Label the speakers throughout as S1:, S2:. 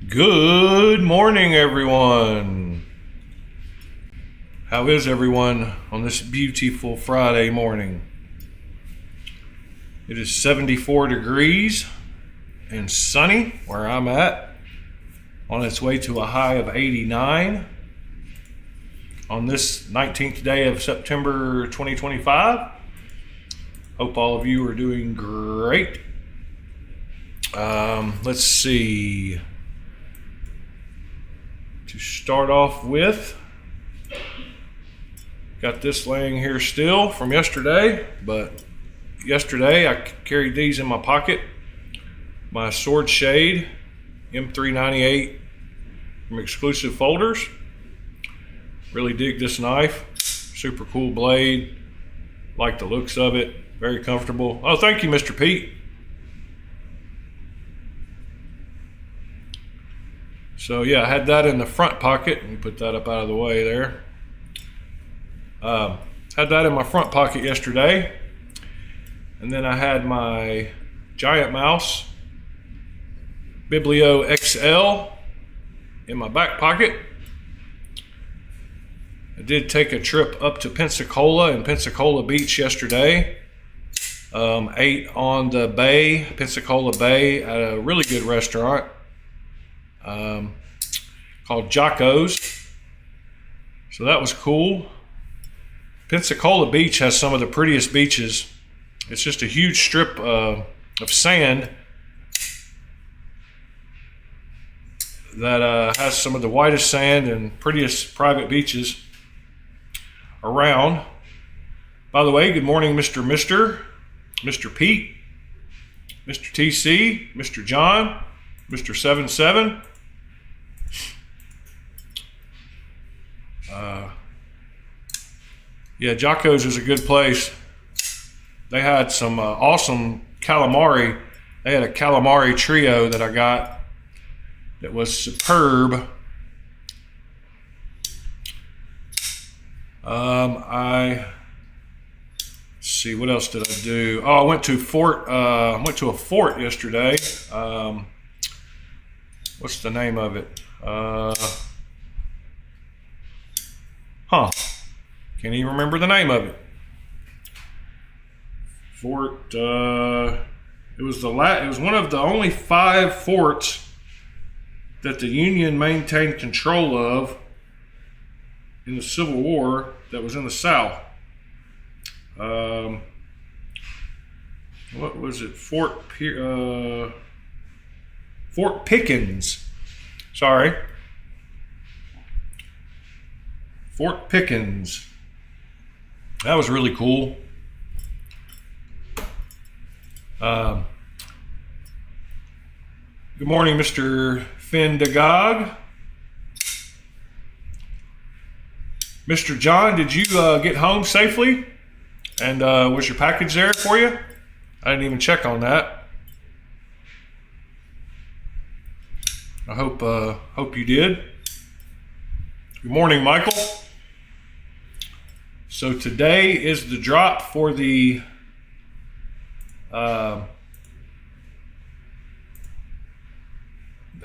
S1: Good morning, everyone. How is everyone on this beautiful Friday morning? It is 74 degrees and sunny where I'm at, on its way to a high of 89 on this 19th day of September 2025. Hope all of you are doing great. Let's see. To start off with, got this laying here still from yesterday, but yesterday I carried these in my pocket. My Sword Shade M398 from Exclusive Folders. Really dig this knife. Super cool blade. Like the looks of it. Very comfortable. Oh, thank you, Mr. Pete. So yeah, I had that in the front pocket. Let me put that up out of the way there. Had that in my front pocket yesterday. And then I had my Giant Mouse Biblio XL in my back pocket. I did take a trip up to Pensacola and Pensacola Beach yesterday. Ate on the bay, Pensacola Bay, at a really good restaurant called Jocko's. So that was cool. Pensacola Beach has some of the prettiest beaches. It's just a huge strip of sand that has some of the whitest sand and prettiest private beaches around. By the way, good morning, Mr. Pete, Mr. TC, Mr. John, Mr. 77. Yeah, Jocko's is a good place. They had some awesome calamari. They had a calamari trio that I got that was superb. Let's see, what else did I do? Oh, I went to a fort yesterday. What's the name of it? Can't even remember the name of it. Fort. It was one of the only 5 forts that the Union maintained control of in the Civil War that was in the South. What was it? Fort Pickens. Sorry. Fort Pickens. That was really cool. Good morning, Mr. Frdiay. Mr. John, did you get home safely? And was your package there for you? I didn't even check on that. I hope you did. Good morning, Michael. So today is the drop for the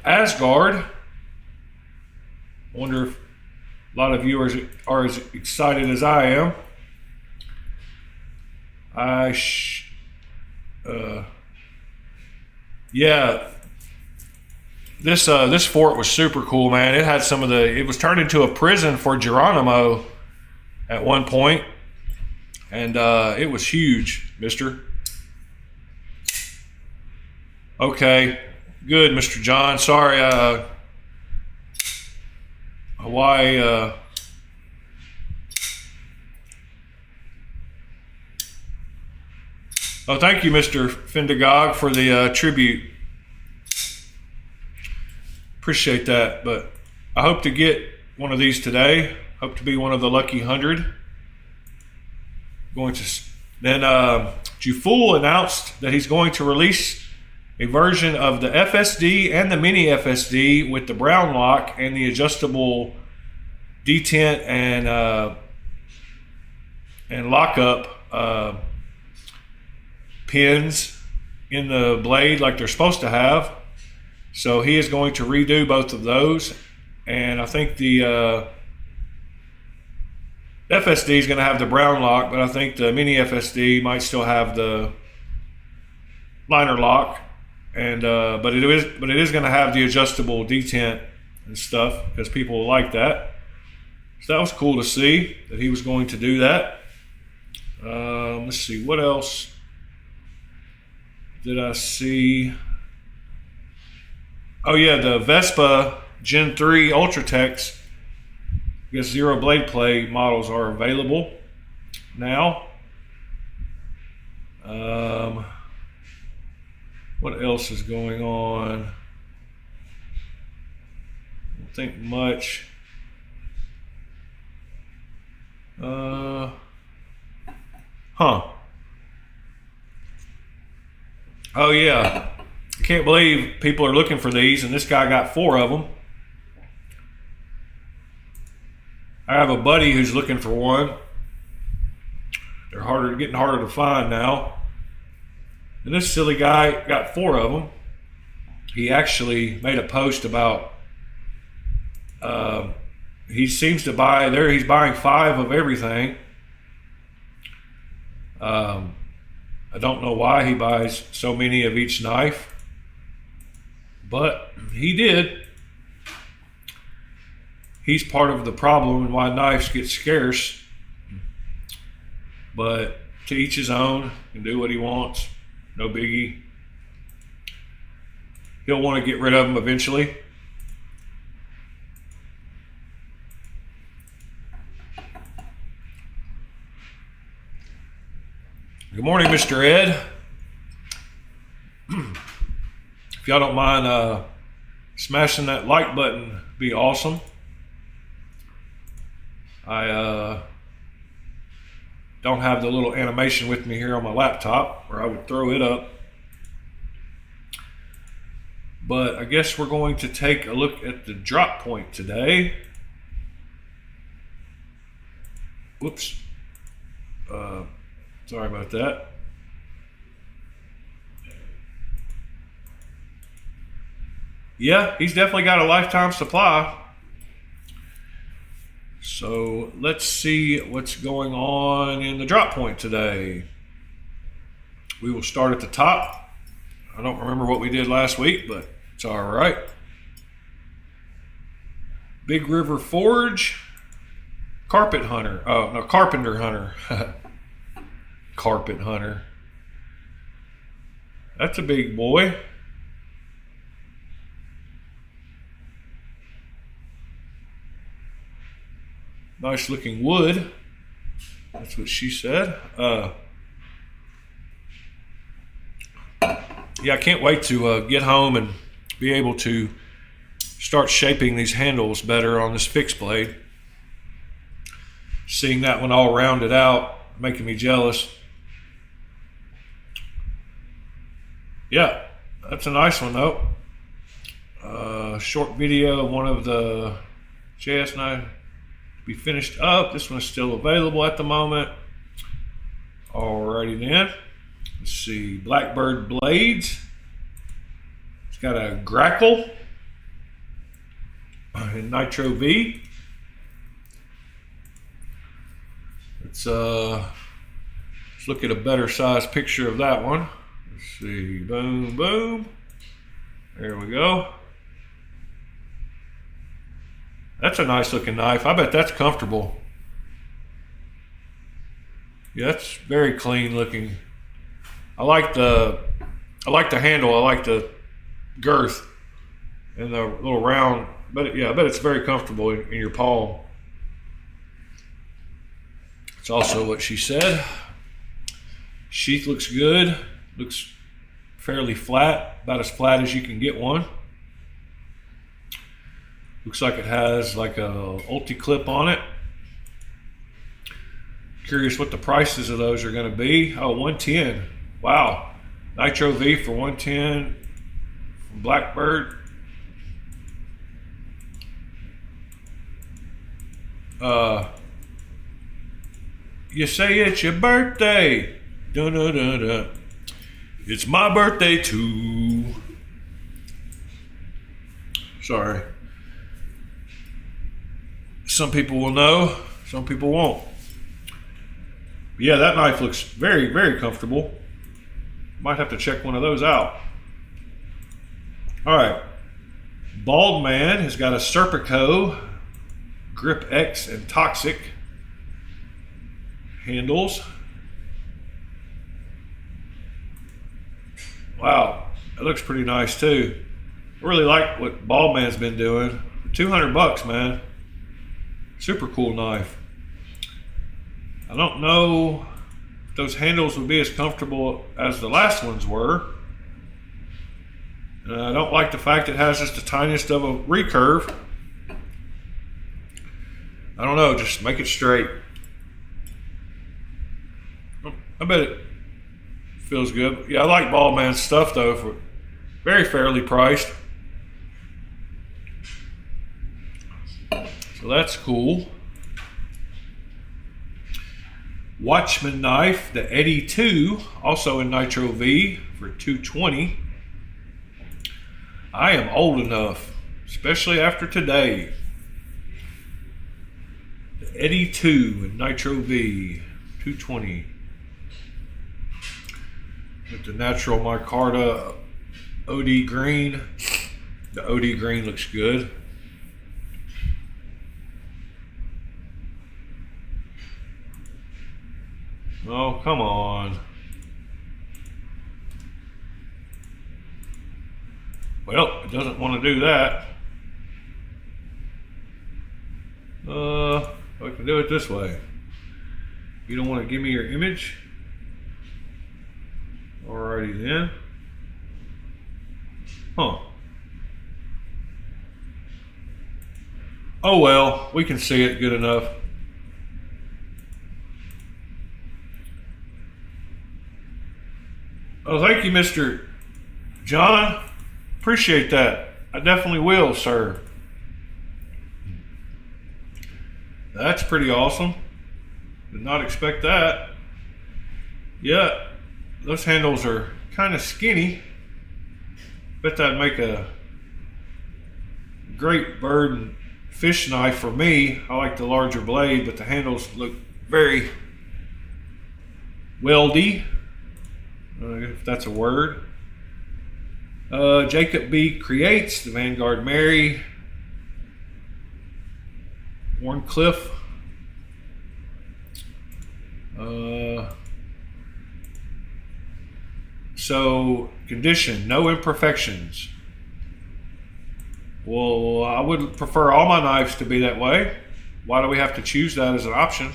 S1: Asgard. I wonder if a lot of you are as excited as I am. Yeah, this fort was super cool, man. It had it was turned into a prison for Geronimo at one point, and it was huge, mister. Okay, good, Mr. John. Sorry, Hawaii. Oh, thank you, Mr. Frdiay, for the tribute. Appreciate that, but I hope to get one of these today. Hope to be one of the lucky 100. Then Jufool announced that he's going to release a version of the FSD and the mini FSD with the brown lock and the adjustable detent and lockup pins in the blade like they're supposed to have. So he is going to redo both of those. And I think the FSD is going to have the brown lock, but I think the mini FSD might still have the liner lock. And but it is going to have the adjustable detent and stuff, because people will like that. So that was cool to see that he was going to do that. Let's see, what else did I see? Oh yeah, the Vespa Gen 3 Ultratechs, I guess zero blade play models are available now. What else is going on? I don't think much. Oh yeah, I can't believe people are looking for these, and this guy got 4 of them. I have a buddy who's looking for one. They're getting harder to find now. And this silly guy got 4 of them. He actually made a post about, he seems to buy, he's buying 5 of everything. I don't know why he buys so many of each knife, but he did. He's part of the problem and why knives get scarce. But to each his own, and do what he wants. No biggie. He'll want to get rid of them eventually. Good morning, Mr. Ed. If y'all don't mind smashing that like button, be awesome. I don't have the little animation with me here on my laptop, or I would throw it up. But I guess we're going to take a look at the drop point today. Whoops. Sorry about that. Yeah, he's definitely got a lifetime supply. So let's see what's going on in the drop point today. We will start at the top. I don't remember what we did last week, but it's all right. Big River Forge, Carpet Hunter. Oh, no, Carpenter Hunter. Carpet Hunter. That's a big boy. Nice looking wood. That's what she said. Yeah, I can't wait to get home and be able to start shaping these handles better on this fixed blade. Seeing that one all rounded out, making me jealous. Yeah, that's a nice one though. Short video of one of the JS9 to be finished up. This one is still available at the moment. Alrighty then. Let's see, Blackbird Blades. It's got a grackle and Nitro V. Let's look at a better size picture of that one. Let's see, boom, boom. There we go. That's a nice looking knife. I bet that's comfortable. Yeah, that's very clean looking. I like the handle. I like the girth and the little round. But yeah, I bet it's very comfortable in your palm. It's also what she said. Sheath looks good. Looks fairly flat, about as flat as you can get one. Looks like it has like a ulti clip on it. Curious what the prices of those are going to be. Oh, 110. Wow. Nitro V for 110 from Blackbird. You say it's your birthday. Dun, dun, dun, dun. It's my birthday too. Sorry. Some people will know, some people won't. Yeah, that knife looks very, very comfortable. Might have to check one of those out. All right. Bald Man has got a Serpico Grip X and Toxic handles. Wow, that looks pretty nice too. I really like what Bald Man's been doing. 200 bucks, man. Super cool knife. I don't know if those handles would be as comfortable as the last ones were. I don't like the fact it has just the tiniest of a recurve. I don't know, just make it straight. I bet it feels good. Yeah, I like Bald Man's stuff though, for very fairly priced. So that's cool. Watchman knife, the Eddy 2, also in Nitro V for $220. I am old enough, especially after today. The Eddy 2 in Nitro V, $220. With the natural micarta OD green. The OD green looks good. Oh, come on. Well, it doesn't want to do that. I can do it this way. You don't want to give me your image? Alrighty then. Huh. Oh well, we can see it good enough. Oh, thank you, Mr. John. Appreciate that. I definitely will, sir. That's pretty awesome. Did not expect that. Yeah, those handles are kind of skinny. Bet that'd make a great bird and fish knife for me. I like the larger blade, but the handles look very weldy, if that's a word. Jacob B. Creates, the Vanguard Mary, Warncliffe. So, condition, no imperfections. Well, I would prefer all my knives to be that way. Why do we have to choose that as an option?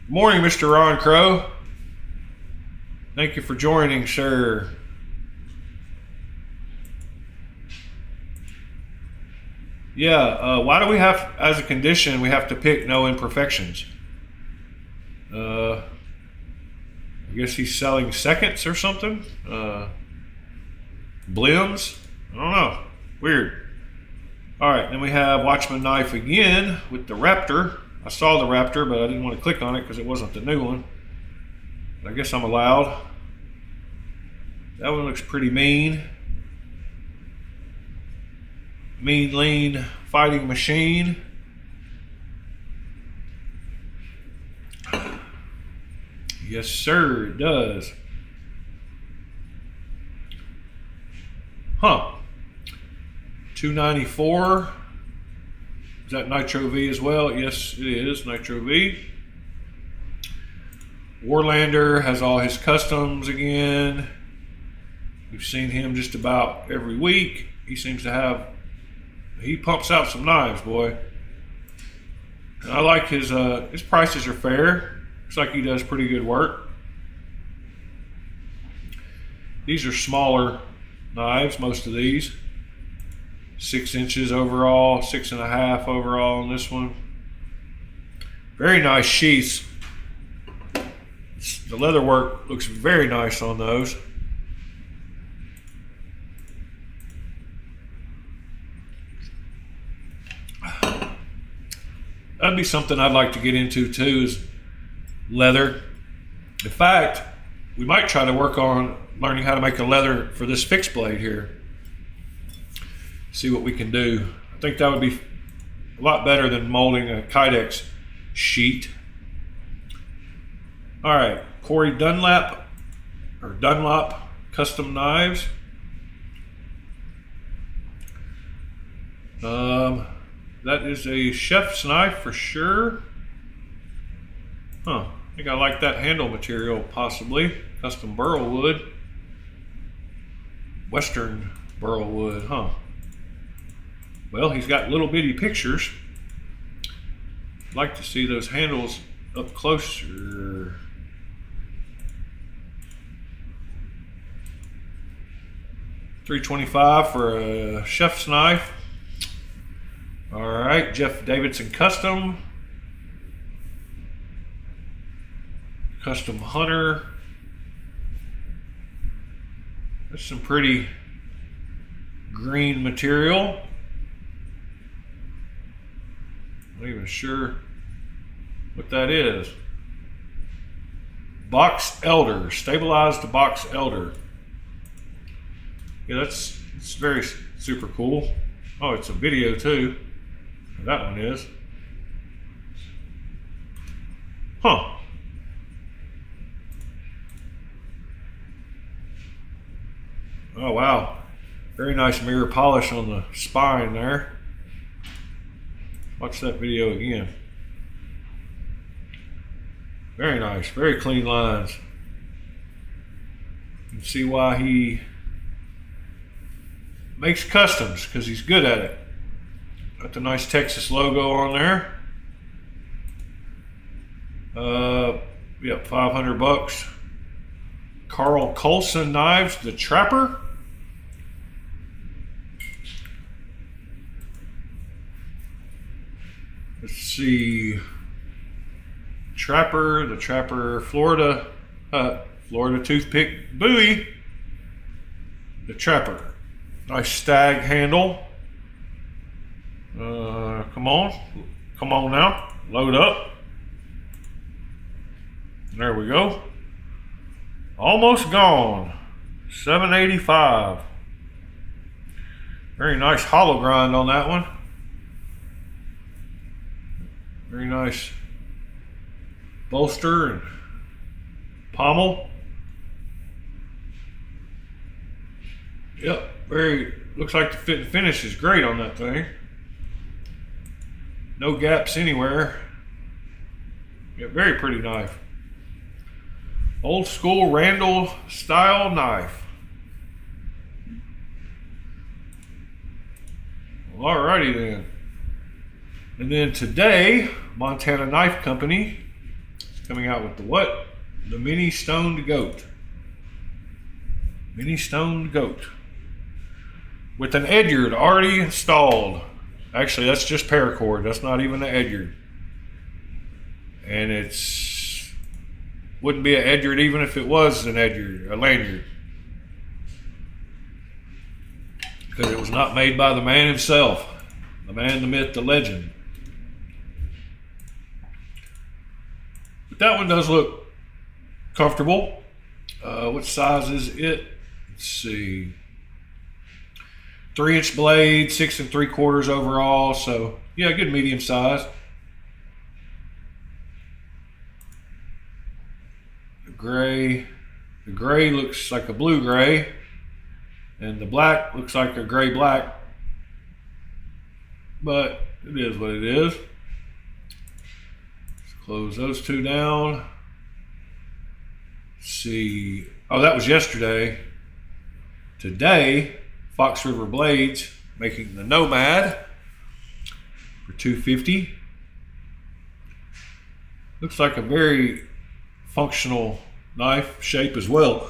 S1: Morning, Mr. Ron Crow. Thank you for joining, sir. Yeah, why do we have, as a condition, we have to pick no imperfections? I guess he's selling seconds or something? Blims? I don't know. Weird. Alright, then we have Watchman knife again with the Raptor. I saw the Raptor, but I didn't want to click on it because it wasn't the new one. I guess I'm allowed. That one looks pretty mean. Mean, lean, fighting machine. Yes, sir, it does. Huh. $294. Is that Nitro V as well? Yes, it is Nitro V. Warlander has all his customs again. We've seen him just about every week. He seems to have, he pumps out some knives, boy. And I like his prices are fair. Looks like he does pretty good work. These are smaller knives, most of these. 6 inches overall, 6.5 overall on this one. Very nice sheaths. The leather work looks very nice on those. That'd be something I'd like to get into too, is leather. In fact, we might try to work on learning how to make a leather for this fixed blade here. See what we can do. I think that would be a lot better than molding a Kydex sheet. All right, Corey Dunlap Custom Knives. That is a chef's knife for sure. Huh, I think I like that handle material possibly. Custom burl wood. Western burl wood, huh? Well, he's got little bitty pictures. I'd like to see those handles up closer. $325 for a chef's knife. All right, Jeff Davidson Custom Hunter. That's some pretty green material. Not even sure what that is. Box Elder, stabilized box elder. Yeah, it's very super cool. Oh, it's a video too. That one is. Huh. Oh wow. Very nice mirror polish on the spine there. Watch that video again. Very nice, very clean lines. You can see why he makes customs, because he's good at it. Got the nice Texas logo on there. Yep, $500. Carl Coulson Knives, the Trapper. Let's see. Trapper, the Trapper, Florida toothpick buoy. The Trapper. Nice stag handle. Come on now, load up. There we go. Almost gone. $785. Very nice hollow grind on that one. Very nice bolster and pommel. Yep, looks like the fit and finish is great on that thing. No gaps anywhere. Yeah, very pretty knife. Old school Randall style knife. Alrighty then. And then today, Montana Knife Company is coming out with the what? The Mini Stoned Goat. Mini Stoned Goat. With an Edyard already installed. Actually, that's just paracord. That's not even an Edyard. And wouldn't be an Edyard even if it was an Edyard, a lanyard. Because it was not made by the man himself. The man, the myth, the legend. But that one does look comfortable. What size is it? Let's see. 3-inch blade, 6 3/4 overall. So yeah, good medium size. The gray looks like a blue gray, and the black looks like a gray black. But it is what it is. Let's close those two down. Let's see. Oh, that was yesterday. Today, Fox River Blades making the Nomad for $250. Looks like a very functional knife shape as well.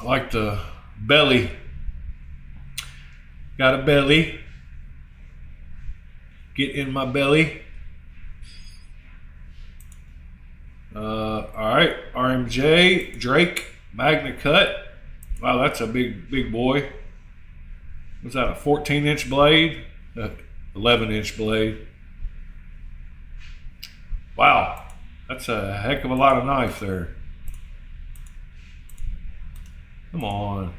S1: I like the belly. Got a belly. Get in my belly. All right, RMJ Drake Magna Cut. Wow, that's a big boy. Was that a 14-inch blade? 11-inch blade. Wow, that's a heck of a lot of knife there. Come on.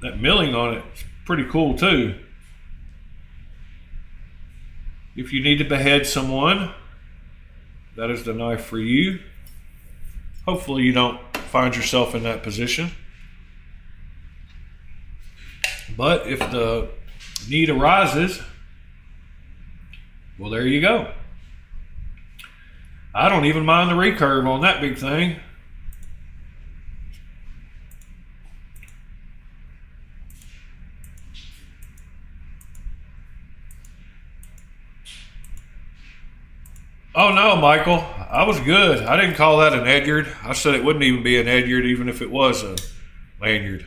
S1: That milling on it is pretty cool too. If you need to behead someone, that is the knife for you. Hopefully you don't find yourself in that position. But if the need arises, well, there you go. I don't even mind the recurve on that big thing. Oh no, Michael, I was good. I didn't call that an Edyard. I said it wouldn't even be an Edyard even if it was a lanyard.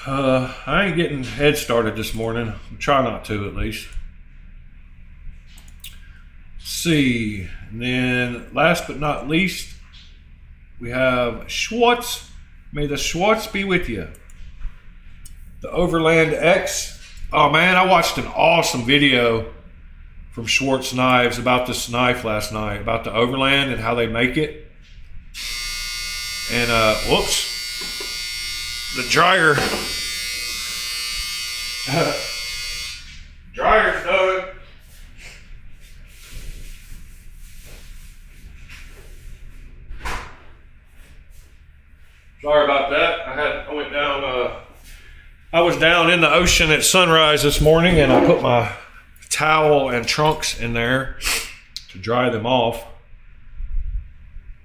S1: I ain't getting head started this morning. I'll try not to, at least. Let's see. And then last but not least, we have Schwartz. May the Schwartz be with you. The Overland X. Oh man, I watched an awesome video from Schwartz Knives about this knife last night, about the Overland and how they make it. And whoops, the dryer's done. Sorry about that. I went down. I was down in the ocean at sunrise this morning, and I put my towel and trunks in there to dry them off.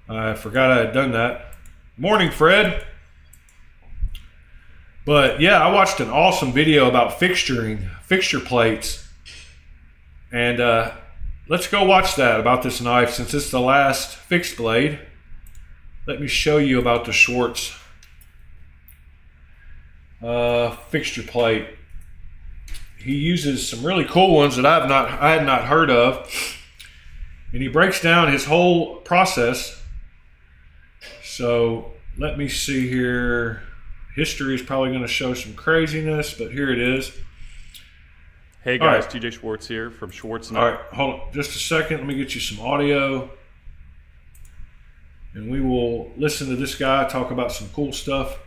S1: I forgot I had done that. Morning, Fred. But yeah, I watched an awesome video about fixturing, fixture plates. And let's go watch that about this knife since it's the last fixed blade. Let me show you about the Schwartz fixture plate. He uses some really cool ones that I had not heard of. And he breaks down his whole process. So let me see here. History is probably going to show some craziness, but here it is.
S2: Hey guys, right. TJ Schwartz here from Schwartz Knives.
S1: All right, hold on just a second. Let me get you some audio. And we will listen to this guy talk about some cool stuff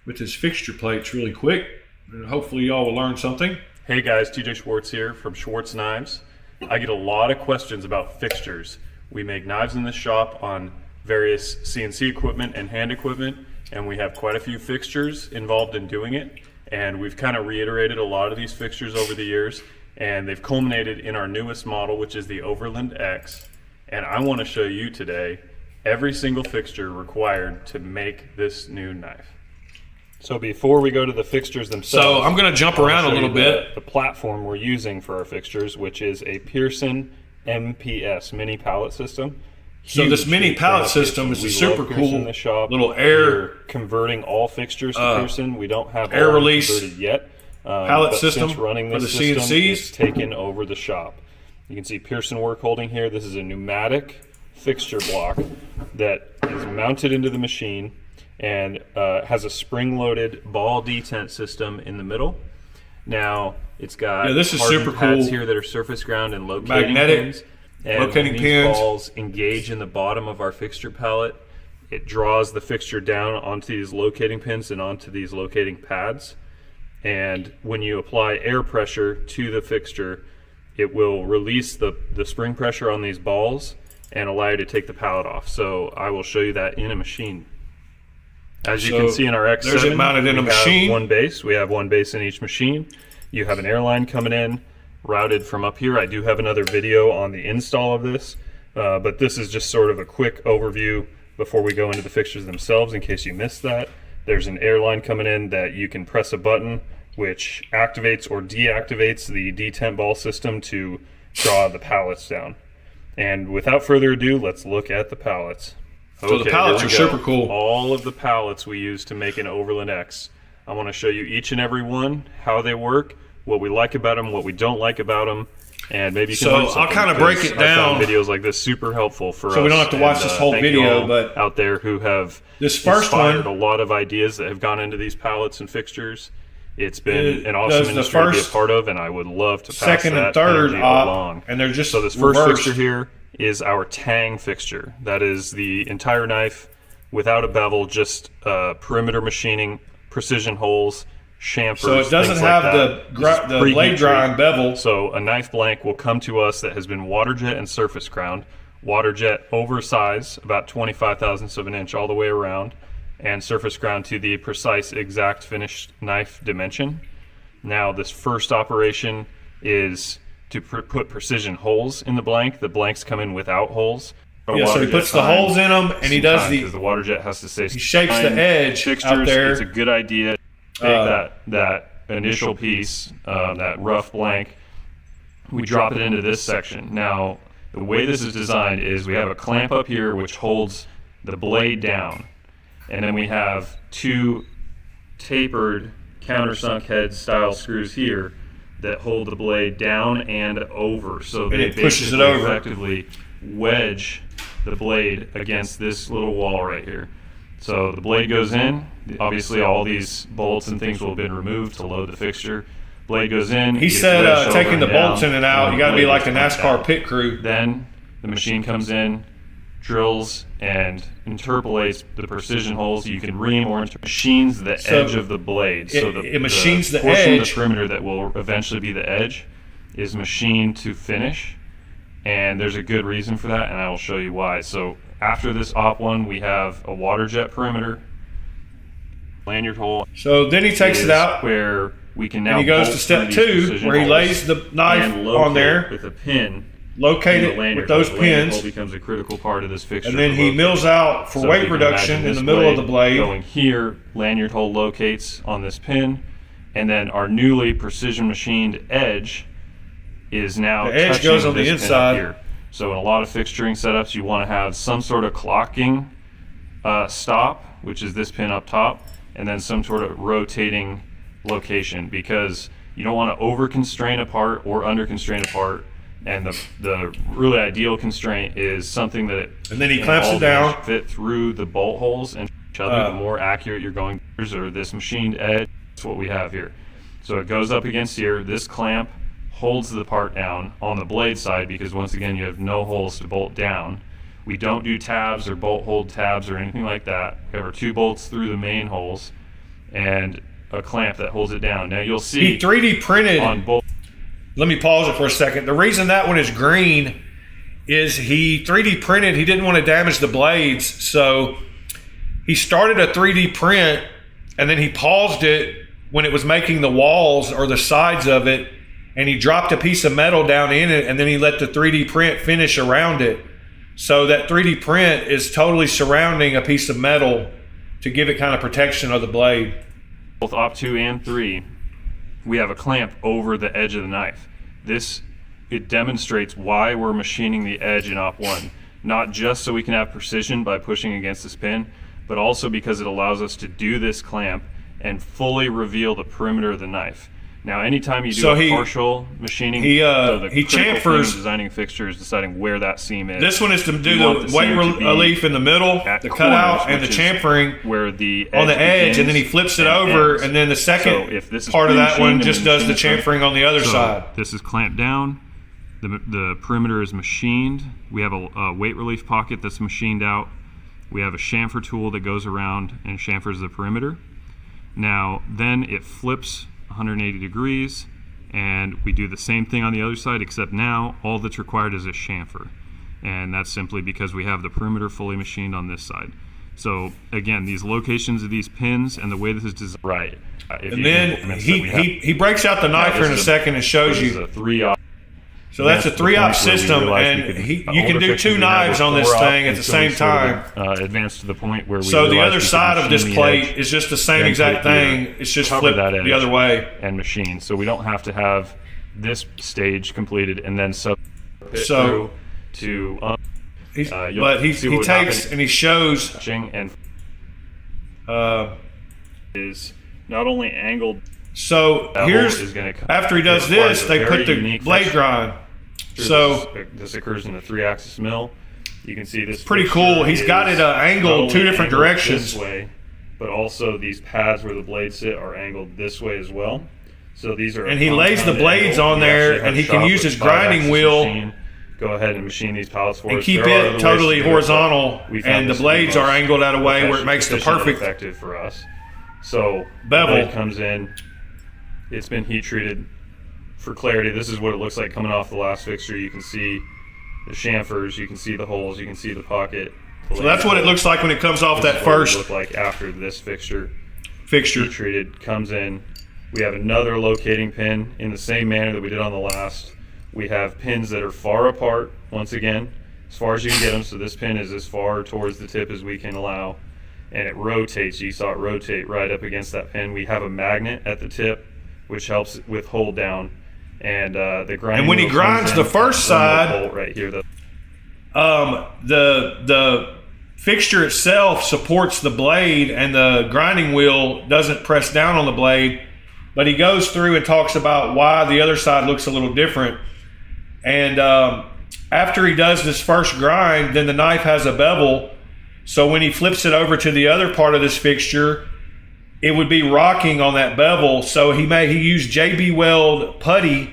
S1: with his fixture plates really quick. And hopefully y'all will learn something.
S2: Hey guys, TJ Schwartz here from Schwartz Knives. I get a lot of questions about fixtures. We make knives in this shop on various CNC equipment and hand equipment, and we have quite a few fixtures involved in doing it. And we've kind of reiterated a lot of these fixtures over the years, and they've culminated in our newest model, which is the Overland X. And I want to show you today every single fixture required to make this new knife. So before we go to the fixtures themselves,
S1: so I'm going to jump around a little bit.
S2: The platform we're using for our fixtures, which is a Pearson MPS mini pallet system.
S1: So this mini pallet system is a super cool little air.
S2: We're converting all fixtures to Pearson. We don't have
S1: air release
S2: converted yet.
S1: Pallet system
S2: running this
S1: for the CNCs.
S2: It's taken over the shop. You can see Pearson work holding here. This is a pneumatic fixture block that is mounted into the machine and has a spring-loaded ball detent system in the middle. Now it's got
S1: this is super
S2: pads
S1: cool
S2: here that are surface ground and locating
S1: magnetic
S2: pins. And
S1: locating
S2: when
S1: pins.
S2: these balls engage in the bottom of our fixture pallet, it draws the fixture down onto these locating pins and onto these locating pads. And when you apply air pressure to the fixture, it will release the spring pressure on these balls and allow you to take the pallet off. So I will show you that in a machine. As you can see in our X7,
S1: there's it mounted in a machine.
S2: One base. We have one base in each machine. You have an airline coming in, routed from up here. I do have another video on the install of this, but this is just sort of a quick overview before we go into the fixtures themselves in case you missed that. There's an airline coming in that you can press a button which activates or deactivates the detent ball system to draw the pallets down. And without further ado, let's look at the pallets.
S1: So the pallets are super cool.
S2: All of the pallets we use to make an Overland X. I want to show you each and every one, how they work, what we like about them, what we don't like about them, and maybe you can learn something.
S1: I'll kind of break it down.
S2: I found videos like this super helpful for us.
S1: So we don't have to watch this whole video, but
S2: out there who have
S1: this first one,
S2: a lot of ideas that have gone into these pallets and fixtures. It's been an awesome industry to be a part of, and I would love to pass
S1: second
S2: that
S1: and third
S2: along.
S1: And they're just
S2: so this first
S1: reversed.
S2: fixture here is our tang fixture. That is the entire knife without a bevel, just perimeter machining, precision holes, chamfers.
S1: So it doesn't have the blade drying bevel.
S2: So a knife blank will come to us that has been water jet and surface ground. Water jet oversize, about 25 thousandths of an inch all the way around, and surface ground to the precise exact finished knife dimension. Now this first operation is to put precision holes in the blank. The blanks come in without holes.
S1: Yeah, so he puts the holes in them, and he does
S2: the water jet has to stay.
S1: He shapes the edge
S2: fixtures,
S1: out there.
S2: It's a good idea. Take that initial piece, that rough blank. We drop it into this section. Now, the way this is designed is we have a clamp up here which holds the blade down, and then we have two tapered countersunk head style screws here that hold the blade down and over, so they
S1: pushes it over.
S2: Effectively wedge the blade against this little wall right here. So the blade goes in. Obviously all these bolts and things will have been removed to load the fixture. Blade goes in.
S1: He said taking the bolts in and out, you got to be like a NASCAR pit crew.
S2: Then the machine comes in, drills and interpolates the precision holes. You can ream or machines the edge of the blade. So
S1: it machines the
S2: portion
S1: edge.
S2: of the perimeter that will eventually be the edge is machined to finish, and there's a good reason for that, and I will show you why. So after this op one, we have a water jet perimeter, lanyard hole.
S1: So then he takes it out,
S2: where we can now.
S1: And he goes to step 2, where he lays the knife on there
S2: with a pin.
S1: Locate it with those pins,
S2: becomes a critical part of this fixture.
S1: And then he mills out for weight reduction in the middle of the blade.
S2: Going here, lanyard hole locates on this pin, and then our newly precision machined edge is now
S1: the edge goes on the inside
S2: here. So in a lot of fixturing setups, you want to have some sort of clocking stop, which is this pin up top, and then some sort of rotating location, because you don't want to over constrain a part or under constrain a part. And the really ideal constraint is something that
S1: and then he clamps it down,
S2: fit through the bolt holes and each other. The more accurate you're going, or this machined edge, that's what we have here. So it goes up against here. This clamp holds the part down on the blade side, because once again you have no holes to bolt down. We don't do tabs or bolt hold tabs or anything like that. We have our 2 bolts through the main holes and a clamp that holds it down. Now you'll see
S1: he 3D printed
S2: on both.
S1: Let me pause it for a second. The reason that one is green is he 3D printed. He didn't want to damage the blades, so he started a 3D print and then he paused it when it was making the walls or the sides of it, and he dropped a piece of metal down in it, and then he let the 3D print finish around it. So that 3D print is totally surrounding a piece of metal to give it kind of protection of the blade.
S2: Both op 2 and 3. We have a clamp over the edge of the knife. It demonstrates why we're machining the edge in op 1, not just so we can have precision by pushing against this pin, but also because it allows us to do this clamp and fully reveal the perimeter of the knife. Now, anytime you do partial machining,
S1: he
S2: critical
S1: chamfers.
S2: thing of designing fixture is deciding where that seam is.
S1: This one is to do the weight relief in the middle, the cutout, and the chamfering
S2: where the
S1: on the edge, and then he flips it over, and then the second part of that one just does the chamfering on the other side.
S2: This is clamped down. The perimeter is machined. We have a weight relief pocket that's machined out. We have a chamfer tool that goes around and chamfers the perimeter. Now, then it flips 180 degrees, and we do the same thing on the other side, except now all that's required is a chamfer, and that's simply because we have the perimeter fully machined on this side. So again, these locations of these pins and the way this is designed, right?
S1: And then he breaks out the knife here in a second and shows you.
S2: A 3-op.
S1: So that's a 3-op system, and you can do 2 knives on this thing at the same time.
S2: Advance to the point where
S1: so the other side of this plate is just the same exact thing. It's just flipped the other way
S2: and machine. So we don't have to have this stage completed and then
S1: through
S2: to.
S1: But he takes and he shows
S2: and is not only angled.
S1: So here's after he does this, they put the blade grind. So
S2: this occurs in the 3-axis mill. You can see this.
S1: Pretty cool. He's got it angled 2 different directions.
S2: This way, but also these pads where the blades sit are angled this way as well. So these are.
S1: And he lays the blades on there, and he can use his grinding wheel
S2: go ahead and machine these pallets for
S1: and
S2: us.
S1: keep
S2: There are
S1: it
S2: other
S1: totally
S2: ways to do it,
S1: horizontal,
S2: but we found
S1: and the
S2: this to be
S1: blades are
S2: most
S1: angled out of a way where it makes the
S2: efficient and
S1: perfect
S2: effective for us. So
S1: bevel.
S2: the blade comes in. It's been heat treated. For clarity, this is what it looks like coming off the last fixture. You can see the chamfers, you can see the holes, you can see the pocket.
S1: So that's what it looks like when it comes off that first
S2: look like after this fixture.
S1: fixture.
S2: Heat treated, comes in. We have another locating pin in the same manner that we did on the last. We have pins that are far apart, once again, as far as you can get them. So this pin is as far towards the tip as we can allow. And it rotates. You saw it rotate right up against that pin. We have a magnet at the tip, which helps with hold down. And the grinding.
S1: And when he
S2: wheel
S1: grinds
S2: comes in,
S1: the first
S2: remote
S1: side,
S2: bolt right here.
S1: The fixture itself supports the blade, and the grinding wheel doesn't press down on the blade. But he goes through and talks about why the other side looks a little different. And after he does this first grind, then the knife has a bevel. So when he flips it over to the other part of this fixture, it would be rocking on that bevel. So he used JB Weld putty,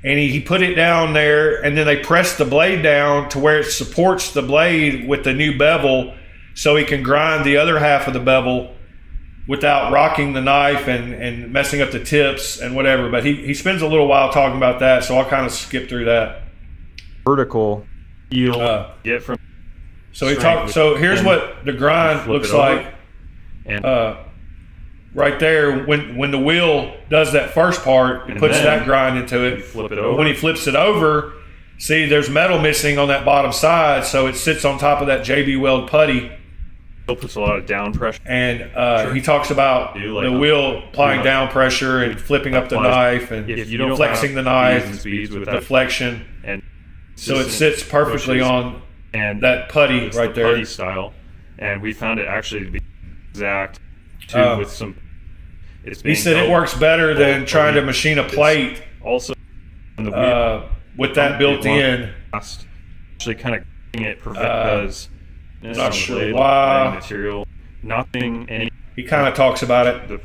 S1: and he put it down there, and then they pressed the blade down to where it supports the blade with the new bevel, so he can grind the other half of the bevel without rocking the knife and messing up the tips and whatever. But he spends a little while talking about that, so I'll kind of skip through that.
S2: Vertical yield get from.
S1: So he talked. So here's what the grind looks like.
S2: And
S1: right there, when the wheel does that first part, it puts that grind into it.
S2: Flip it
S1: But
S2: over.
S1: when he flips it over, see, there's metal missing on that bottom side, so it sits on top of that JB Weld putty.
S2: It puts a lot of down pressure.
S1: And he talks about the wheel applying down pressure and flipping up the knife and
S2: if you don't
S1: flexing the knife, deflection.
S2: And
S1: so it sits perfectly on that putty right there.
S2: Putty style. And we found it actually to be exact, too, with some.
S1: He said it works better than trying to machine a plate.
S2: Also,
S1: with that built in.
S2: Actually, kind of it because
S1: not sure why.
S2: Material, nothing. Any.
S1: He kind of talks about it,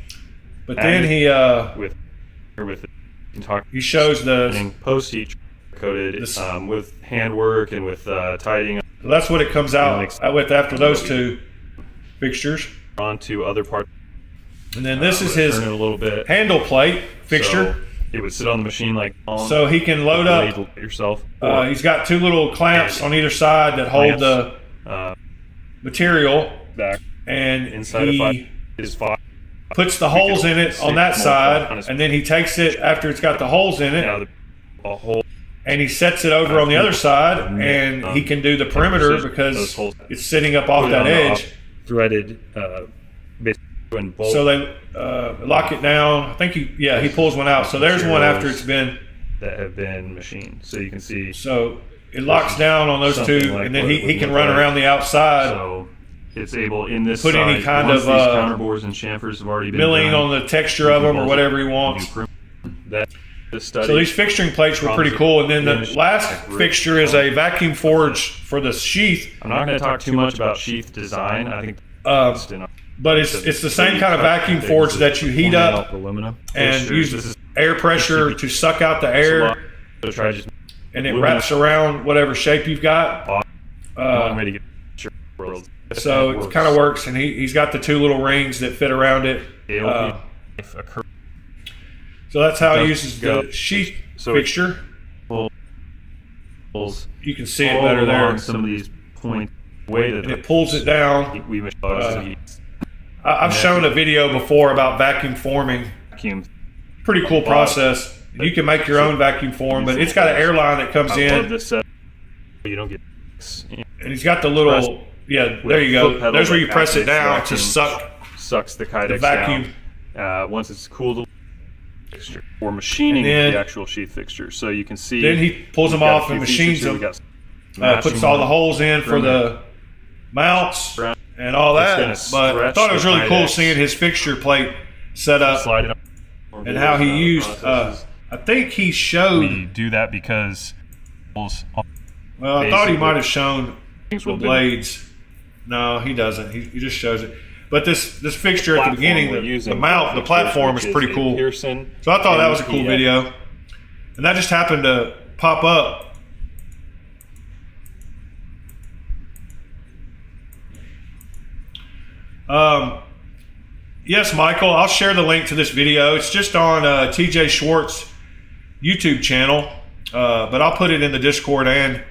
S1: but then he he shows the
S2: post heat coated with handwork and with tidying up.
S1: That's what it comes out with after those two fixtures.
S2: Onto other parts.
S1: And then this is his
S2: a little bit.
S1: handle plate fixture.
S2: So it would sit on the machine like
S1: so he can load up
S2: yourself.
S1: He's got two little clamps on either side that hold the material
S2: back,
S1: and
S2: inside
S1: he puts the holes in it on that side, and then he takes it after it's got the holes in it, and he sets it over on the other side, and he can do the perimeter because it's sitting up off that edge.
S2: Threaded.
S1: So they lock it down. I think he pulls one out. So there's one after it's been
S2: that have been machined. So you can see.
S1: So it locks down on those two, and then he can run around the outside.
S2: So it's able in this
S1: put any kind of
S2: counterbores and chamfers have already been
S1: milling on the texture of them or whatever he wants. So these fixturing plates were pretty cool. And then the last fixture is a vacuum forge for the sheath.
S2: I'm not going to talk too much about sheath design. I think.
S1: But it's the same kind of vacuum forge that you heat up and use air pressure to suck out the air, and it wraps around whatever shape you've got. So it kind of works, and he's got the two little rings that fit around it. So that's how he uses the sheath fixture. You can see it better there.
S2: Some of these points, way that
S1: it pulls it down. I've shown a video before about vacuum forming. Pretty cool process. You can make your own vacuum form, but it's got an air line that comes in.
S2: You don't get.
S1: And he's got the little, there you go. There's where you press it down to
S2: sucks the Kydex
S1: vacuum
S2: down. Once it's cooled, fixture or machining the actual sheath fixture. So you can see.
S1: Then he pulls them off and machines them. Puts all the holes in for the mounts and all that. But I thought it was really cool seeing his fixture plate set up and how he used. I think he showed.
S2: We do that because.
S1: Well, I thought he might have shown the blades. No, he doesn't. He just shows it. But this fixture at the beginning, the mount, the platform is pretty cool. So I thought that was a cool video. And that just happened to pop up Yes, Michael, I'll share the link to this video. It's just on TJ Schwartz YouTube channel, but I'll put it in the Discord and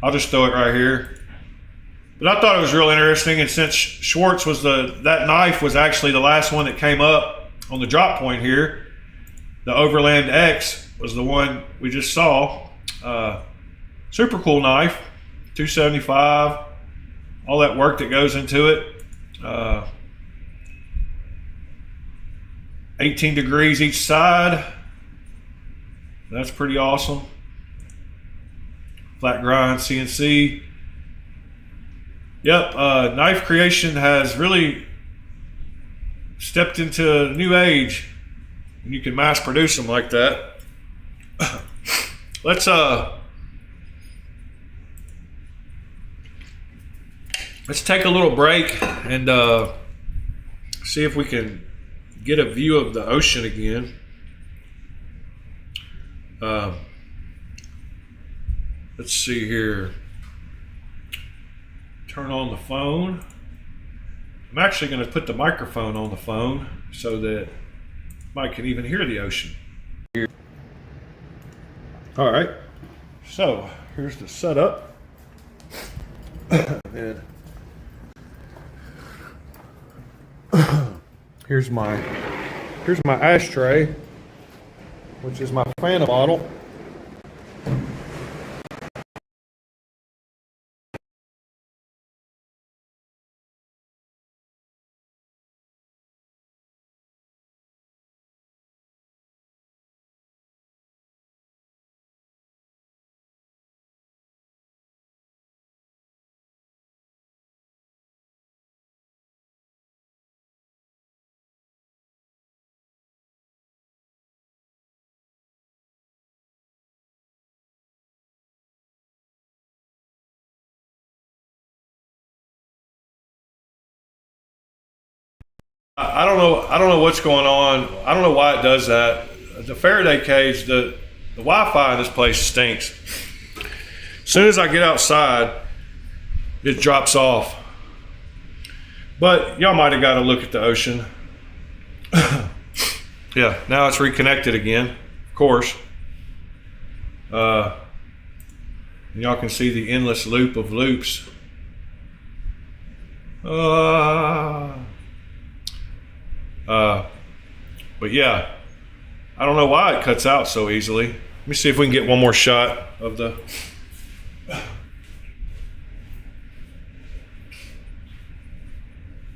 S1: I'll just throw it right here. But I thought it was real interesting, and since Schwartz was that knife was actually the last one that came up on the drop point here, the Overland X was the one we just saw. Super cool knife, 275, all that work that goes into it. 18 degrees each side. That's pretty awesome. Flat grind CNC. Yep, knife creation has really stepped into a new age when you can mass produce them like that. Let's take a little break and see if we can get a view of the ocean again. Let's see here. Turn on the phone. I'm actually going to put the microphone on the phone so that Mike can even hear the ocean. All right, so here's the setup. And here's my ashtray, which is my Phantom model. I don't know what's going on. I don't know why it does that. The Frdiay cage, the Wi-Fi in this place stinks. As soon as I get outside, it drops off. But y'all might have got a look at the ocean. Yeah, now it's reconnected again, of course. Y'all can see the endless loop of loops. But yeah, I don't know why it cuts out so easily. Let me see if we can get one more shot of the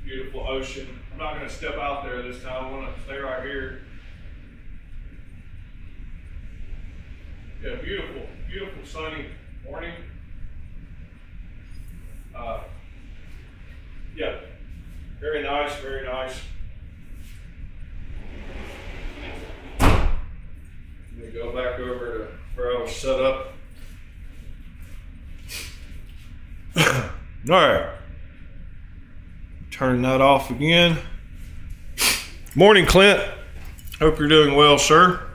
S1: beautiful ocean. I'm not going to step out there this time. I want to stay right here. Yeah, beautiful, beautiful sunny morning. Yeah, very nice, very nice. Let me go back over to where I was set up. All right. Turn that off again. Morning, Clint. Hope you're doing well, sir.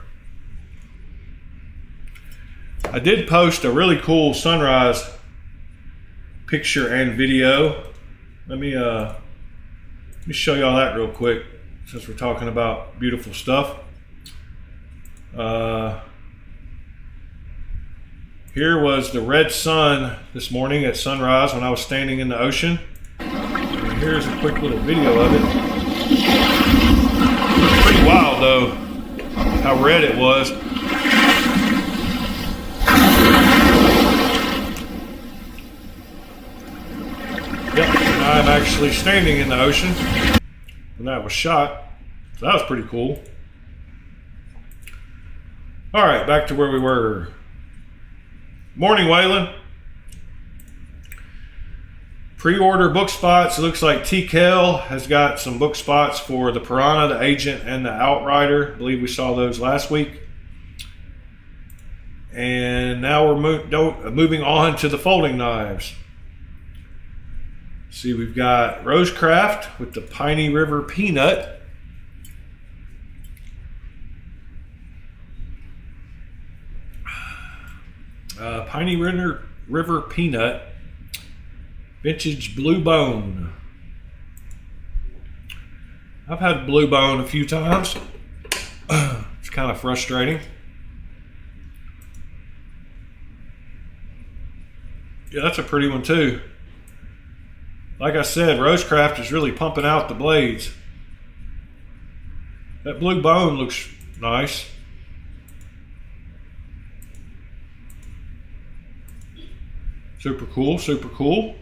S1: I did post a really cool sunrise picture and video. Let me show y'all that real quick since we're talking about beautiful stuff. Here was the red sun this morning at sunrise when I was standing in the ocean. And here's a quick little video of it. It's pretty wild though, how red it was. Yep, and I'm actually standing in the ocean when that was shot. So that was pretty cool. All right, back to where we were. Morning, Waylon. Pre-order book spots. It looks like TKL has got some book spots for the Piranha, the Agent, and the Outrider. I believe we saw those last week. And now we're moving on to the folding knives. See, we've got Rosecraft with the Piney River Peanut. Piney River Peanut, vintage blue bone. I've had blue bone a few times. It's kind of frustrating. Yeah, that's a pretty one too. Like I said, Rosecraft is really pumping out the blades. That blue bone looks nice. Super cool, super cool.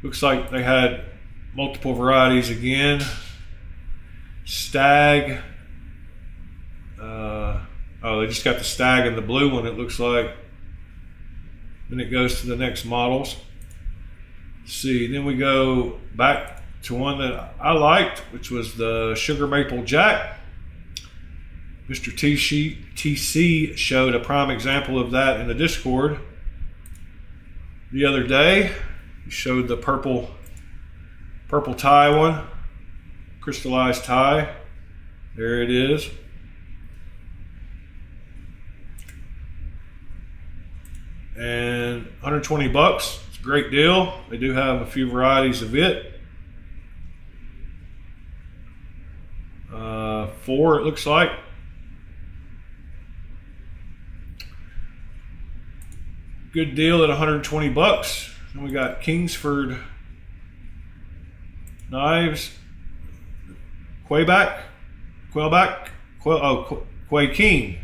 S1: Looks like they had multiple varieties again. Stag. Oh, they just got the stag and the blue one, it looks like. Then it goes to the next models. Let's see, then we go back to one that I liked, which was the Sugar Maple Jack. Mr. TC showed a prime example of that in the Discord the other day. He showed the purple tie one, crystallized tie. There it is. And 120 bucks. It's a great deal. They do have a few varieties of it. 4 it looks like. Good deal at 120 bucks. And we got Kingsford Knives, Quaking,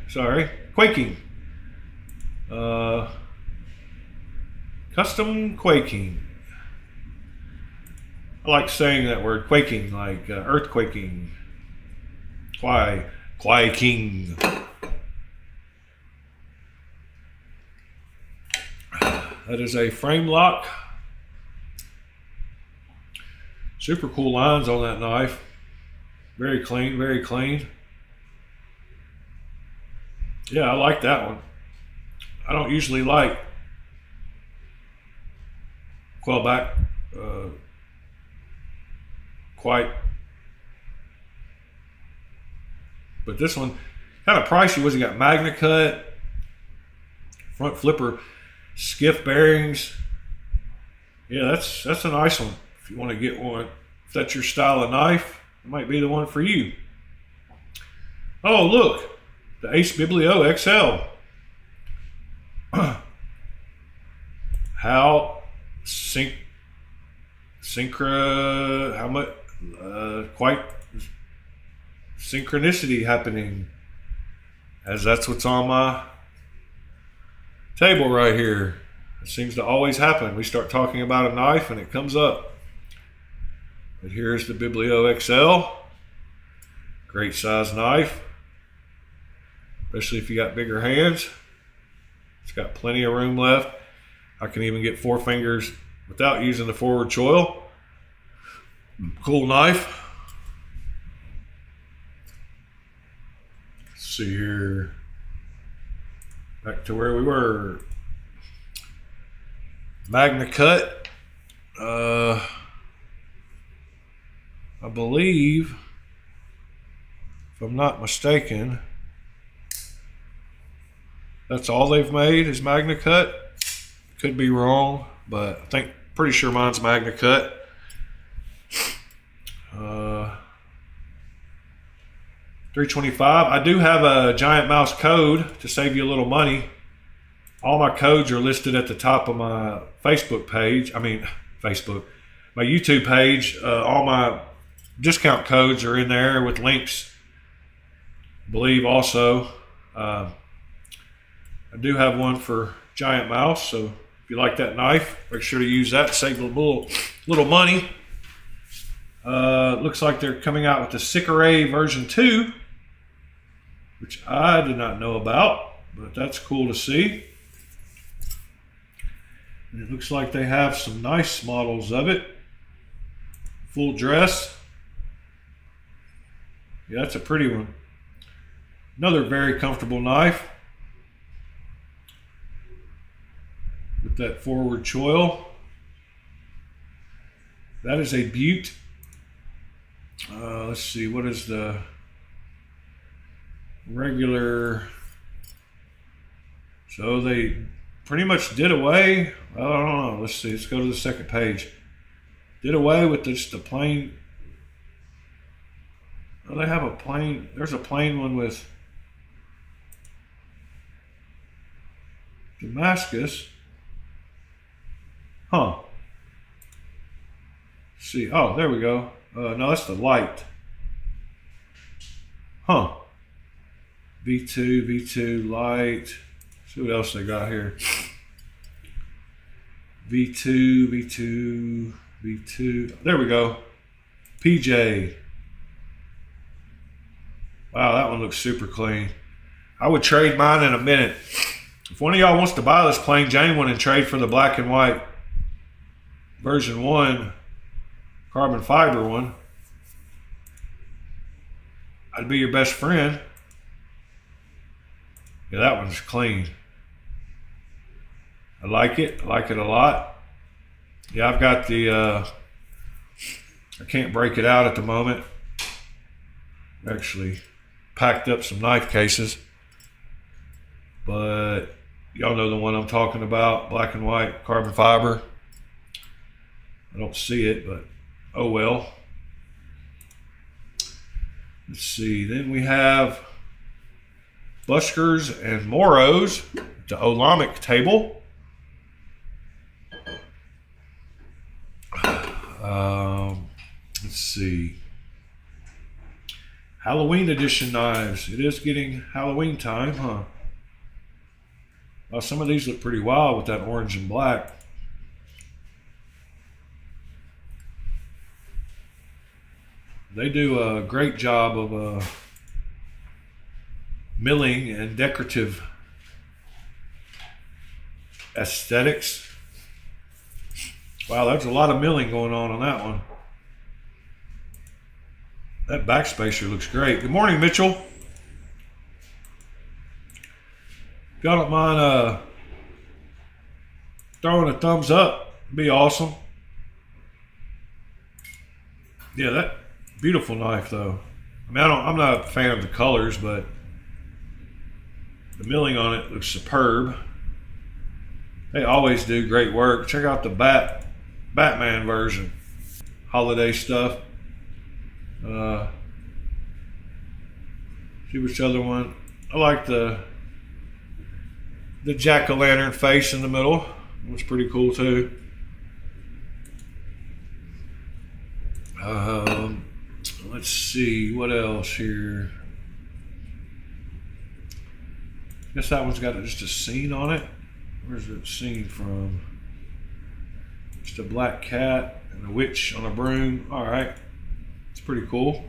S1: sorry, Quaking. Custom Quaking. I like saying that word, quaking, like earthquaking. Quaking. That is a frame lock. Super cool lines on that knife. Very clean, very clean. Yeah, I like that one. I don't usually like Quailback quite. But this one, kind of pricey. Was it got Magna Cut, front flipper, skiff bearings. Yeah, that's a nice one. If you want to get one, if that's your style of knife, it might be the one for you. Oh, look, the Ace Biblio XL. How how much quite synchronicity happening, as that's what's on my table right here. It seems to always happen. We start talking about a knife and it comes up. But here's the Biblio XL. Great size knife, especially if you got bigger hands. It's got plenty of room left. I can even get 4 fingers without using the forward choil. Cool knife. Let's see here. Back to where we were. Magna Cut. I believe, if I'm not mistaken, that's all they've made is Magna Cut. Could be wrong, but pretty sure mine's Magna Cut. $325. I do have a Giant Mouse code to save you a little money. All my codes are listed at the top of my Facebook page. My YouTube page. All my discount codes are in there with links. I believe also. I do have one for Giant Mouse, so if you like that knife, make sure to use that to save a little money. Looks like they're coming out with the Frdiay version 2, which I did not know about, but that's cool to see. And it looks like they have some nice models of it. Full dress. Yeah, that's a pretty one. Another very comfortable knife with that forward choil. That is a Butte. Let's see, what is the regular? So they pretty much did away. I don't know. Let's see. Let's go to the second page. Did away with just the plain Oh, they have a plain, there's a plain one with Damascus. Huh. Let's see, oh, there we go. No, that's the light. Huh. V2 light. Let's see what else they got here. V2. There we go. PJ. Wow, that one looks super clean. I would trade mine in a minute. If one of y'all wants to buy this plain Jane one and trade for the black and white version 1 carbon fiber one, I'd be your best friend. Yeah, that one's clean. I like it. I like it a lot. Yeah, I've got the, I can't break it out at the moment. Actually packed up some knife cases. But y'all know the one I'm talking about, black and white, carbon fiber. I don't see it, but oh well. Let's see, then we have Buskers and Moros, the Olamic table. Let's see. Halloween edition knives. It is getting Halloween time, huh? Well, some of these look pretty wild with that orange and black. They do a great job of milling and decorative aesthetics. Wow, there's a lot of milling going on that one. That backspacer looks great. Good morning, Mitchell. If y'all don't mind throwing a thumbs up, it'd be awesome. Yeah, that beautiful knife though. I mean, I'm not a fan of the colors, but the milling on it looks superb. They always do great work. Check out the Batman version. Holiday stuff. See which other one. I like the jack-o'-lantern face in the middle. It was pretty cool too. Let's see what else here. Guess that one's got just a scene on it. Where's that scene from? Just a black cat and a witch on a broom. All right, it's pretty cool.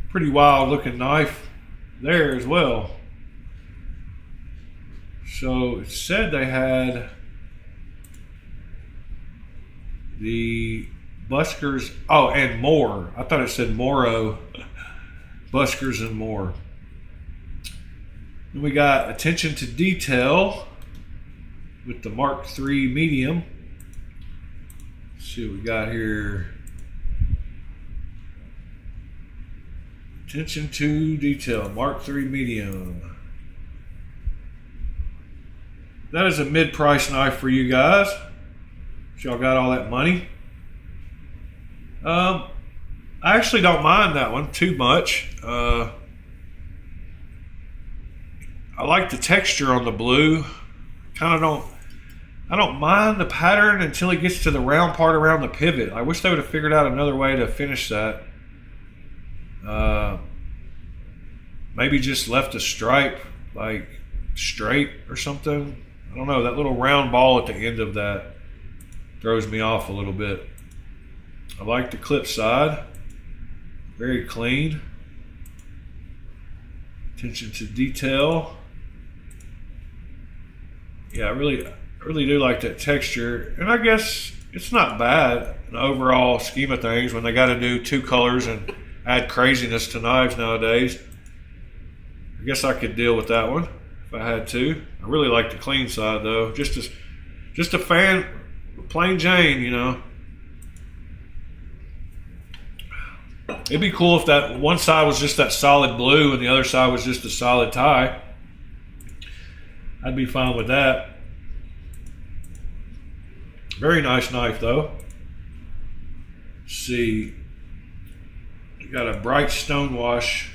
S1: Pretty wild looking knife there as well. So it said they had the Buskers, oh, and more. I thought it said Moro. Buskers and more. Then we got attention to detail with the Mark III medium. Let's see what we got here. Attention to detail, Mark III medium. That is a mid-price knife for you guys. Y'all got all that money. I actually don't mind that one too much. I like the texture on the blue. I don't mind the pattern until it gets to the round part around the pivot. I wish they would have figured out another way to finish that. Maybe just left a stripe like straight or something. I don't know. That little round ball at the end of that throws me off a little bit. I like the clip side. Very clean. Attention to detail. Yeah, I really do like that texture. And I guess it's not bad in the overall scheme of things when they got to do two colors and add craziness to knives nowadays. I guess I could deal with that one if I had to. I really like the clean side though. Just a fan, plain Jane, you know. It'd be cool if that one side was just that solid blue and the other side was just a solid tie. I'd be fine with that. Very nice knife though. see, you got a bright stone wash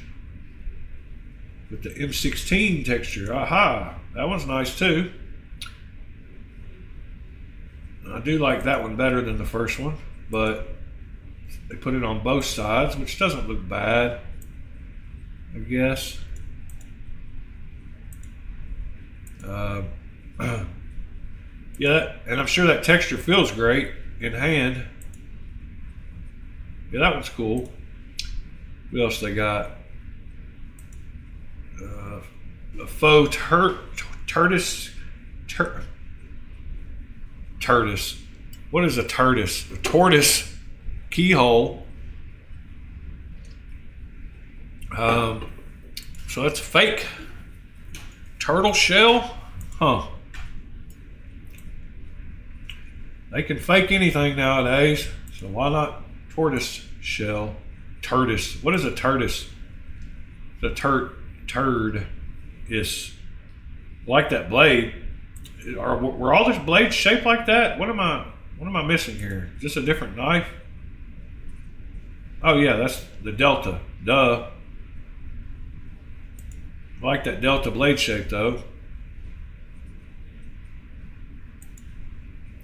S1: with the M16 texture. Aha, that one's nice too. I do like that one better than the first one, but they put it on both sides, which doesn't look bad, I guess. Yeah, and I'm sure that texture feels great in hand. Yeah, that one's cool. What else they got? A faux turtis. What is a tortoise? A tortoise keyhole. So that's a fake turtle shell, huh? They can fake anything nowadays, so why not tortoise shell? Turtis. What is a turtis? The turd is like that blade. Were all these blades shaped like that? What am I missing here? Is this a different knife? Oh yeah, that's the Delta. Duh. I like that Delta blade shape though.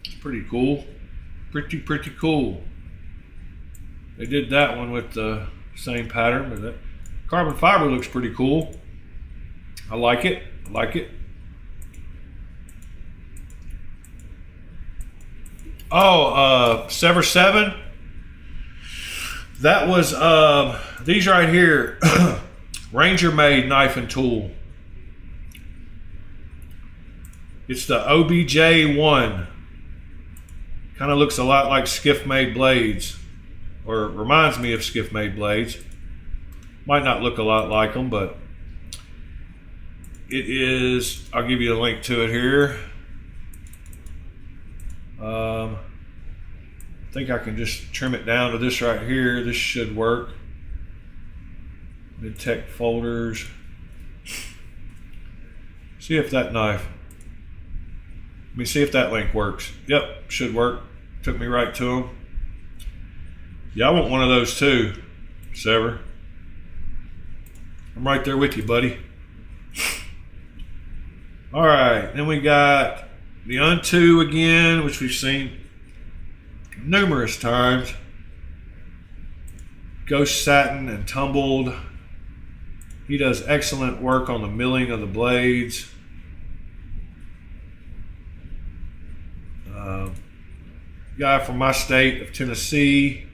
S1: It's pretty cool. Pretty cool. They did that one with the same pattern, but that carbon fiber looks pretty cool. I like it. Oh, Sever 7. That was these right here. Ranger made knife and tool. It's the OBJ1. Kind of looks a lot like Skiff made blades, or it reminds me of Skiff made blades. Might not look a lot like them, but it is. I'll give you a link to it here. I think I can just trim it down to this right here. This should work. Mid-tech folders. See if that knife. Let me see if that link works. Yep, should work. Took me right to them. Yeah, I want one of those too, Sever. I'm right there with you, buddy. All right, then we got the Unto again, which we've seen numerous times. Ghost satin and tumbled. He does excellent work on the milling of the blades. Guy from my state of Tennessee.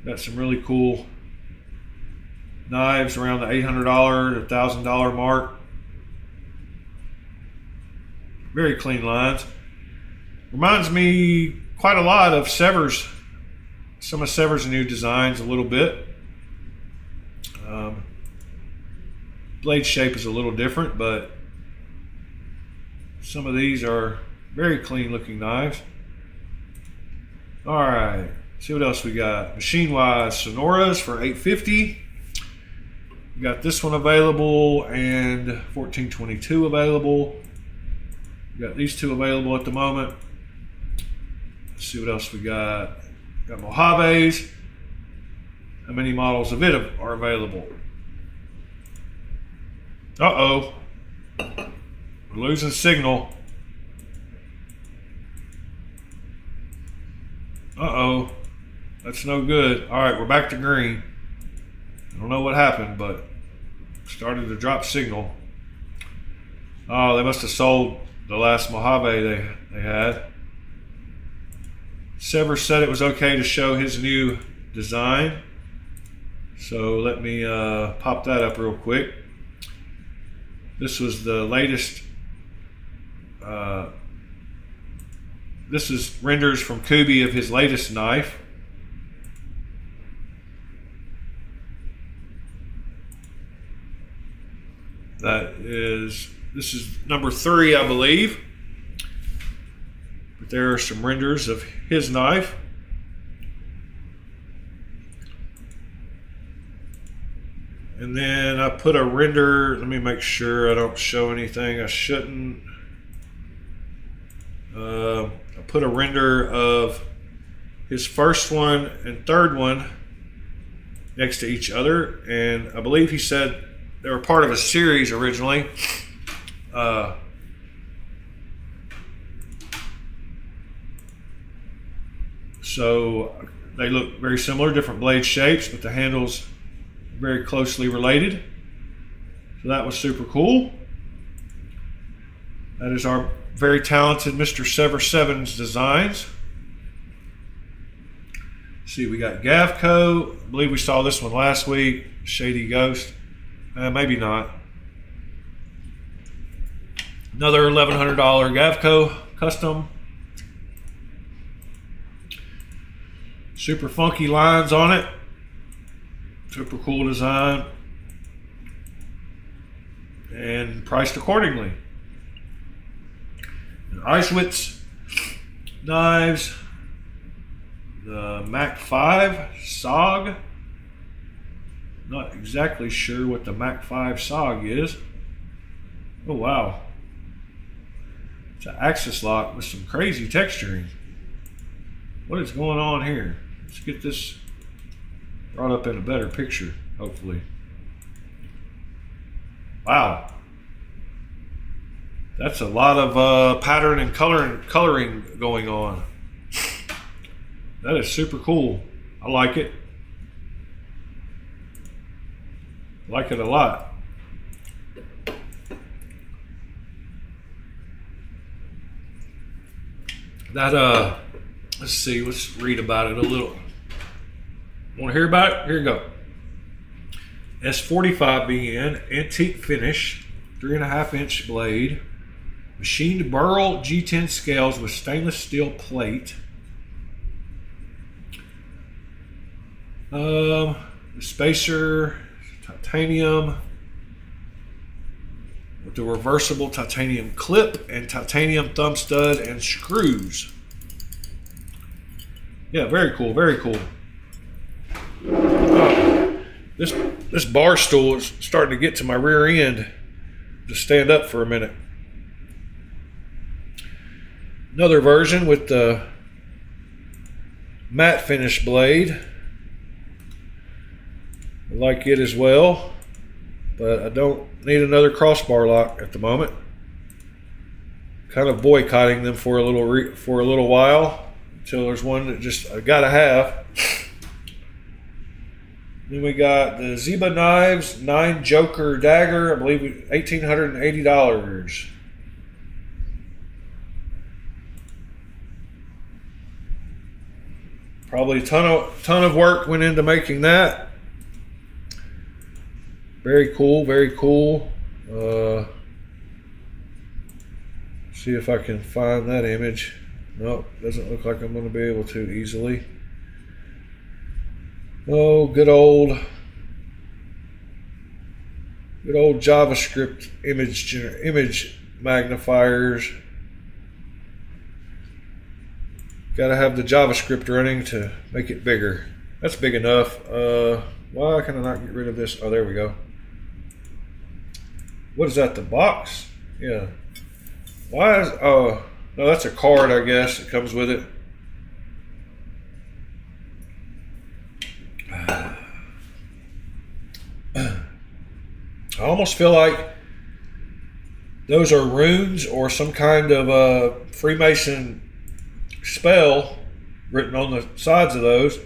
S1: Got some really cool knives around the $800 to $1,000 mark. Very clean lines. Reminds me quite a lot of Sever's, some of Sever's new designs a little bit. Blade shape is a little different, but some of these are very clean looking knives. All right, see what else we got. Machine Wise Sonoras for $850. We got this one available and 1422 available. We got these two available at the moment. Let's see what else we got. Got Mojaves. How many models of it are available? Uh-oh. We're losing signal. Uh-oh. That's no good. All right, we're back to green. I don't know what happened, but started to drop signal. Oh, they must have sold the last Mojave they had. Sever said it was okay to show his new design. So let me pop that up real quick. This was the latest. This is renders from Kubi of his latest knife. This is number 3, I believe. But there are some renders of his knife. And then I put a render, let me make sure I don't show anything I shouldn't. I put a render of his first one and third one next to each other, and I believe he said they were part of a series originally. So they look very similar, different blade shapes, but the handles very closely related. So that was super cool. That is our very talented Mr. Sever Sevens designs. See, we got Gavco. I believe we saw this one last week. Shady Ghost. Maybe not. Another $1,100 Gavco custom. Super funky lines on it. Super cool design. And priced accordingly. And Auschwitz knives. The Mac 5 SOG. Not exactly sure what the Mac 5 SOG is. Oh wow. It's an axis lock with some crazy texturing. What is going on here? Let's get this brought up in a better picture, hopefully. Wow. That's a lot of pattern and coloring going on. That is super cool. I like it. I like it a lot. That let's see, let's read about it a little. Want to hear about it? Here you go. S45BN, antique finish, 3.5-inch blade, machined burl G10 scales with stainless steel plate. The spacer, titanium, with the reversible titanium clip and titanium thumb stud and screws. Yeah, very cool, very cool. This bar stool is starting to get to my rear end. Just stand up for a minute. Another version with the matte finish blade. I like it as well, but I don't need another crossbar lock at the moment. Kind of boycotting them for a little while until there's one that just I gotta have. Then we got the Zeba Knives 9 Joker Dagger. I believe $1,880. Probably a ton of work went into making that. Very cool, very cool. See if I can find that image. Nope, doesn't look like I'm going to be able to easily. Oh, good old JavaScript image magnifiers. Got to have the JavaScript running to make it bigger. That's big enough. Why can I not get rid of this? Oh, there we go. What is that, the box? Yeah. Why is, oh, no, that's a card, I guess, that comes with it. I almost feel like those are runes or some kind of Freemason spell written on the sides of those.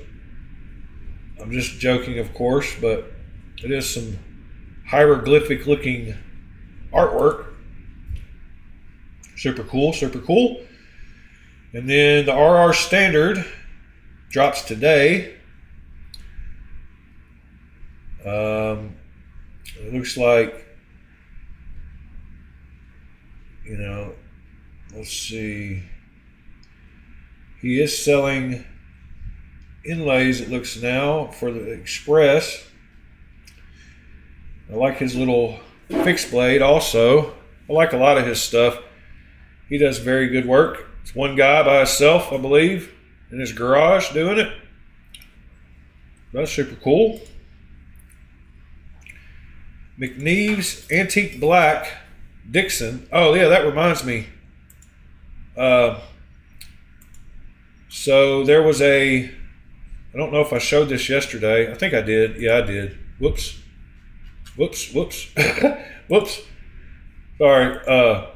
S1: I'm just joking, of course, but it is some hieroglyphic looking artwork. Super cool, super cool. And then the RR Standard drops today. It looks like, you know, let's see. He is selling inlays, it looks now, for the Express. I like his little fixed blade also. I like a lot of his stuff. He does very good work. It's one guy by himself, I believe, in his garage doing it. That's super cool. McNeve's Antique Black Dixon. Oh yeah, that reminds me. So there was I don't know if I showed this yesterday. I think I did. Yeah, I did. Whoops. Whoops. Whoops. Sorry.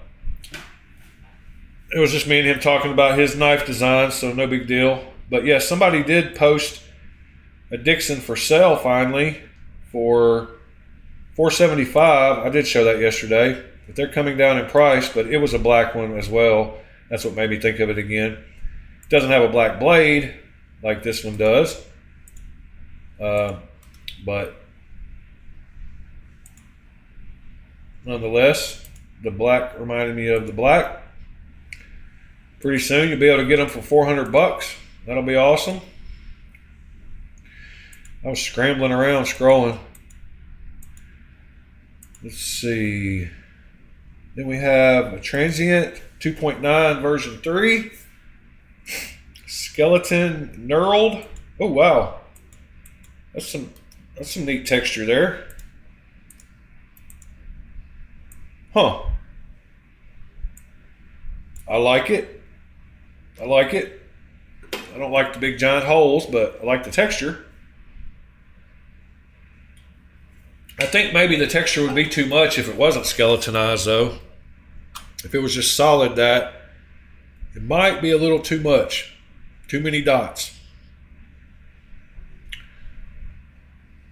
S1: It was just me and him talking about his knife design, so no big deal. But yeah, somebody did post a Dixon for sale finally for $475. I did show that yesterday, but they're coming down in price. But it was a black one as well. That's what made me think of it again. It doesn't have a black blade like this one does, but nonetheless, the black reminded me of the black. Pretty soon you'll be able to get them for $400. That'll be awesome. I was scrambling around scrolling. Let's see. Then we have a Transient 2.9 version 3. Skeleton knurled. Oh wow. That's some neat texture there. Huh. I like it. I don't like the big giant holes, but I like the texture. I think maybe the texture would be too much if it wasn't skeletonized though. If it was just solid, that it might be a little too much. Too many dots.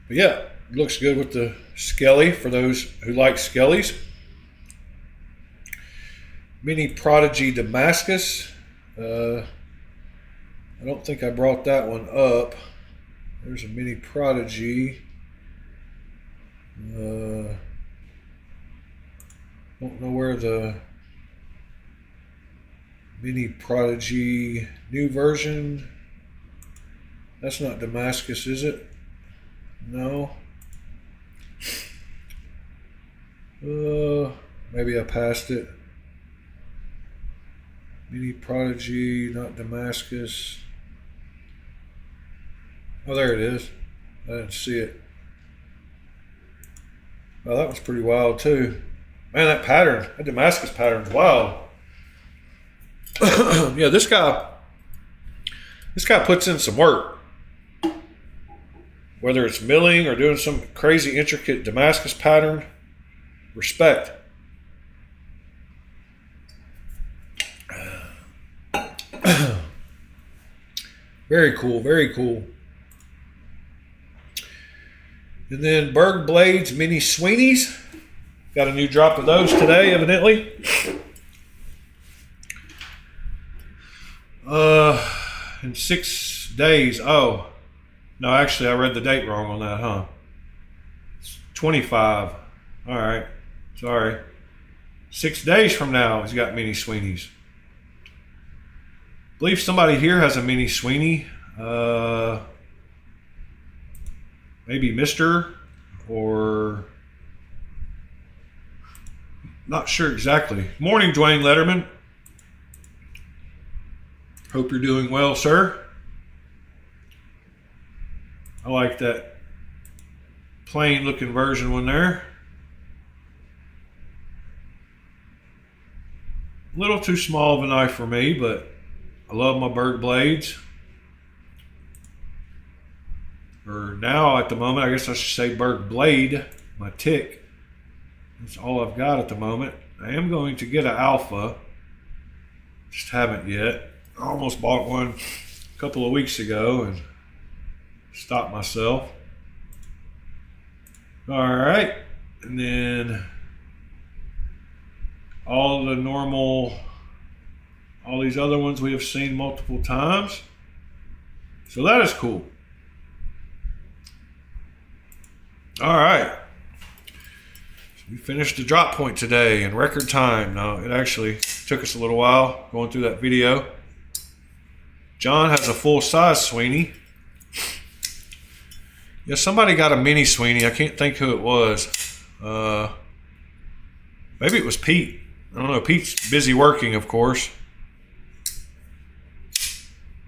S1: But yeah, it looks good with the skelly for those who like skellies. Mini Prodigy Damascus. I don't think I brought that one up. There's a Mini Prodigy. Don't know where the Mini Prodigy new version. That's not Damascus, is it? No. Maybe I passed it. Mini Prodigy, not Damascus. Oh, there it is. I didn't see it. Oh, that was pretty wild too. Man, that pattern, that Damascus pattern's wild. Yeah, this guy puts in some work. Whether it's milling or doing some crazy intricate Damascus pattern, respect. Very cool, very cool. And then Berg Blades Mini Sweeneys. Got a new drop of those today, evidently. In 6 days. Oh, no, actually, I read the date wrong on that, huh? It's 25. All right, sorry. 6 days from now, he's got Mini Sweeneys. I believe somebody here has a Mini Sweeney. Maybe Mr. or not sure exactly. Morning, Dwayne Letterman. Hope you're doing well, sir. I like that plain looking version one there. A little too small of a knife for me, but I love my Berg blades. Or now at the moment, I guess I should say Berg blade, my tick. That's all I've got at the moment. I am going to get an alpha. Just haven't yet. I almost bought one a couple of weeks ago and stopped myself. All right. And then all the normal, all these other ones we have seen multiple times. So that is cool. All right. We finished the drop point today in record time. Now, it actually took us a little while going through that video. John has a full-size Sweeney. Yeah, somebody got a mini Sweeney. I can't think who it was. Maybe it was Pete. I don't know. Pete's busy working, of course.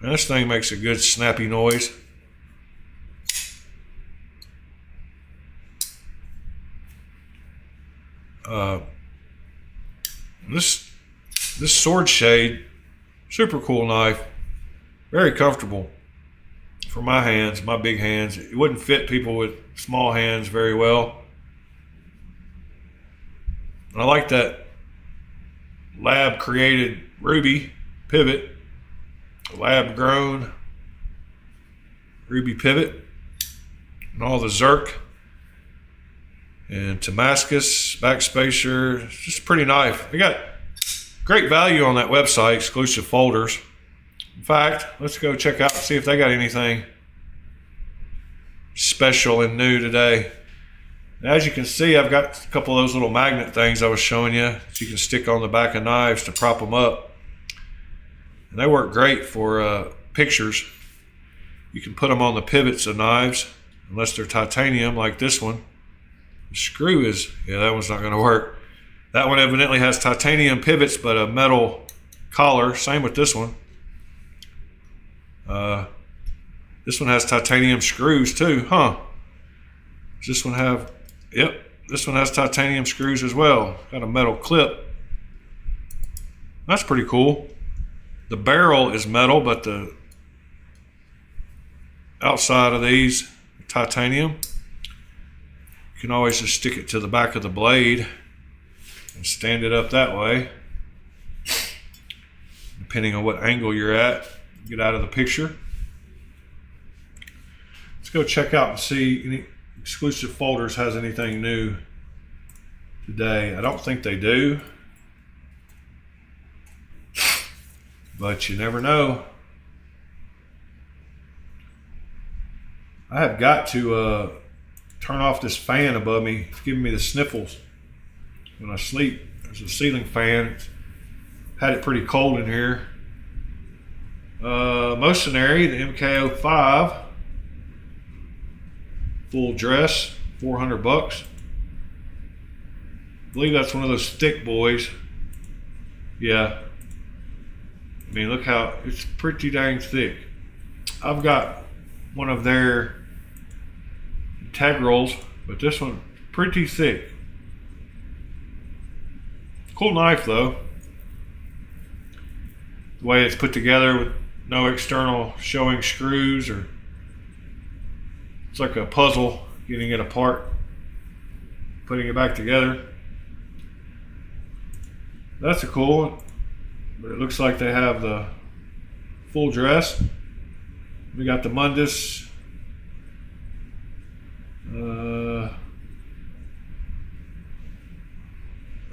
S1: Man, this thing makes a good snappy noise. This sword shade, super cool knife, Very comfortable for my hands, my big hands. It wouldn't fit people with small hands very well. And I like that lab created ruby pivot, lab grown ruby pivot, and all the Zerk and Damascus backspacer. It's just a pretty knife. They got great value on that website, exclusive folders. In fact, let's go check out and see if they got anything special and new today. As you can see, I've got a couple of those little magnet things I was showing you that you can stick on the back of knives to prop them up. And they work great for pictures. You can put them on the pivots of knives, unless they're titanium like this one. The screw is, yeah, that one's not going to work. That one evidently has titanium pivots, but a metal collar. Same with this one. This one has titanium screws too, huh? Does this one have, yep, this one has titanium screws as well. Got a metal clip. That's pretty cool. The barrel is metal, but the outside of these titanium. You can always just stick it to the back of the blade and stand it up that way, depending on what angle you're at. Get out of the picture. Let's go check out and see any exclusive folders has anything new today. I don't think they do, but you never know. I have got to turn off this fan above me. It's giving me the sniffles when I sleep. There's a ceiling fan. It's had it pretty cold in here. Mercenary, the MK05, full dress, $400. I believe that's one of those thick boys. Yeah. I mean, look how, it's pretty dang thick. I've got one of their integrals, but this one pretty thick. Cool knife though. The way it's put together with no external showing screws, or it's like a puzzle getting it apart, putting it back together. That's a cool one, but it looks like they have the full dress. We got the Mundus. I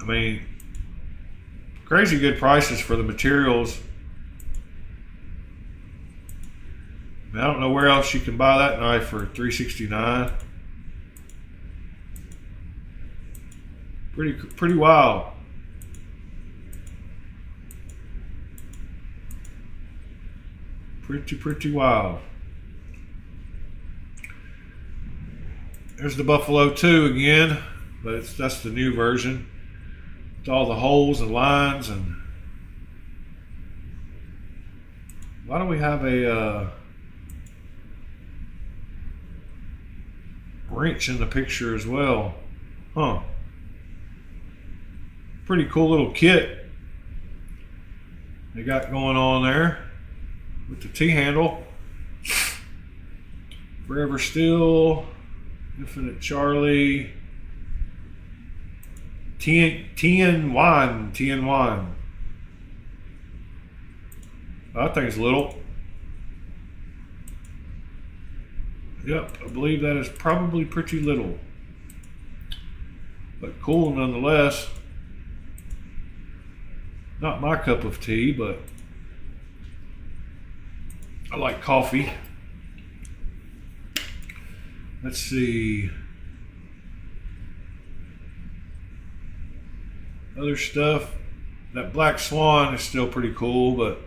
S1: mean, crazy good prices for the materials. I don't know where else you can buy that knife for $369. Pretty wild. Pretty wild. There's the Buffalo 2 again, but that's the new version. With all the holes and lines. And why do we have a wrench in the picture as well? Huh. Pretty cool little kit they got going on there with the T-handle. Forever Still, Infinite Charlie, TN1. That thing's little. Yep, I believe that is probably pretty little, but cool nonetheless. Not my cup of tea, but I like coffee. Let's see. Other stuff. That Black Swan is still pretty cool, but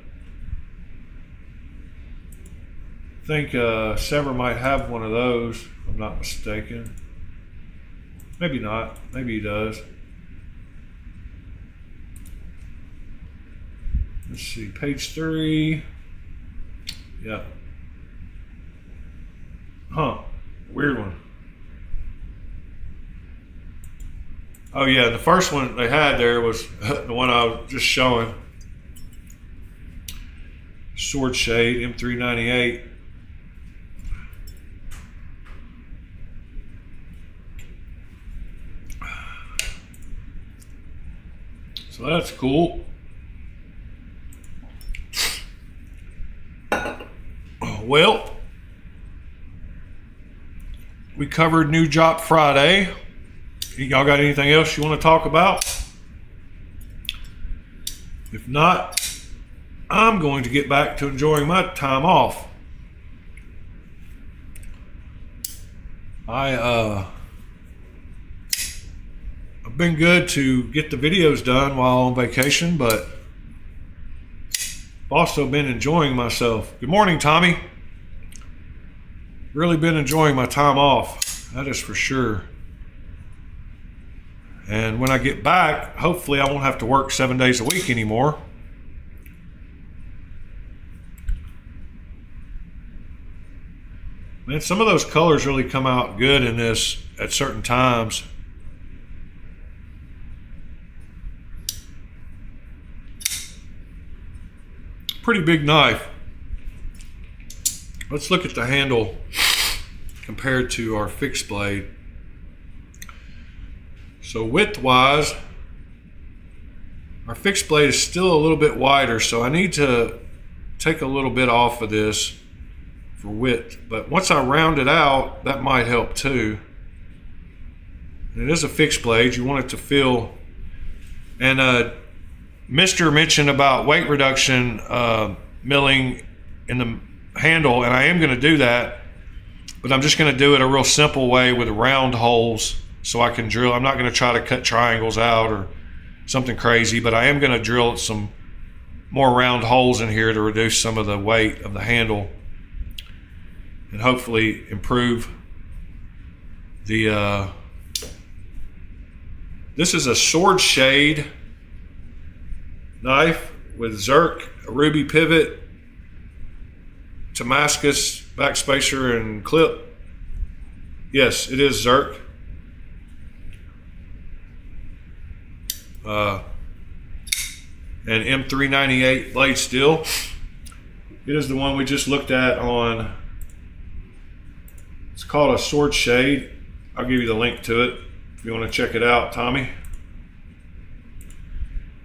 S1: I think Sever might have one of those, if I'm not mistaken. Maybe not. Maybe he does. Let's see. Page 3. Yeah. Huh. Weird one. Oh yeah, the first one they had there was the one I was just showing. sword shade M398. So that's cool. Well, we covered New Drop Friday. Y'all got anything else you want to talk about? If not, I'm going to get back to enjoying my time off. I've been good to get the videos done while on vacation, but I've also been enjoying myself. Good morning, Tommy. Really been enjoying my time off, that is for sure. And when I get back, hopefully I won't have to work 7 days a week anymore. Man, some of those colors really come out good in this at certain times. Pretty big knife. Let's look at the handle compared to our fixed blade. So width-wise, our fixed blade is still a little bit wider, so I need to take a little bit off of this for width. But once I round it out, that might help too. And it is a fixed blade. You want it to feel. And Mr. mentioned about weight reduction milling in the handle, and I am going to do that, but I'm just going to do it a real simple way with round holes so I can drill. I'm not going to try to cut triangles out or something crazy, but I am going to drill some more round holes in here to reduce some of the weight of the handle and hopefully improve the this is a sword shade knife with Zerk, a ruby pivot, Damascus backspacer and clip. Yes, it is Zerk. And M398 blade steel. It is the one we just looked at on, it's called a sword shade. I'll give you the link to it if you want to check it out, Tommy.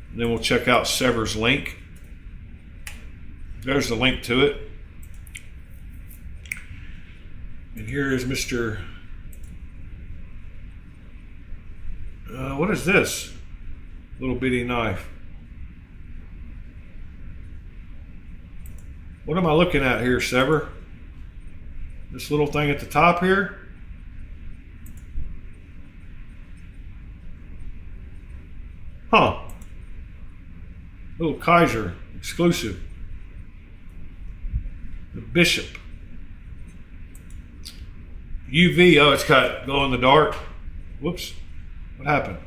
S1: And then we'll check out Sever's link. There's the link to it. And here is Mr. What is this? Little bitty knife. What am I looking at here, Sever? This little thing at the top here? Huh. Little Kaiser exclusive. The Bishop. UV, oh, it's got glow in the dark. Whoops, what happened?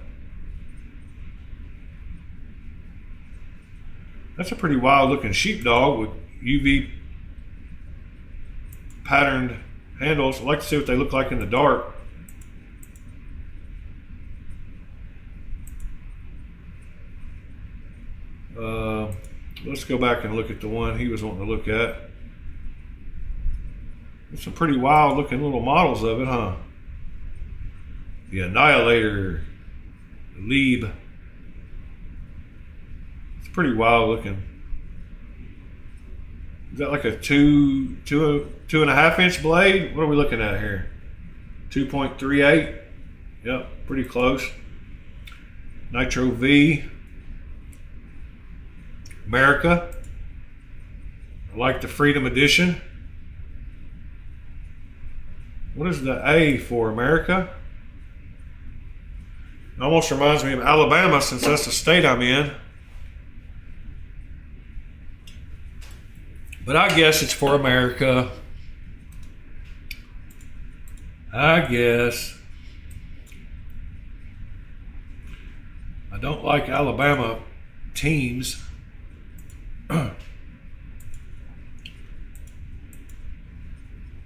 S1: That's a pretty wild looking sheepdog with UV patterned handles. I'd like to see what they look like in the dark. Let's go back and look at the one he was wanting to look at. There's some pretty wild looking little models of it, huh? The Annihilator, the Lieb. It's pretty wild looking. Is that like a two and a half inch blade? What are we looking at here? 2.38. Yep, pretty close. Nitro V. America. I like the Freedom Edition. What is the A for, America? It almost reminds me of Alabama since that's the state I'm in. But I guess it's for America. I guess. I don't like Alabama teams.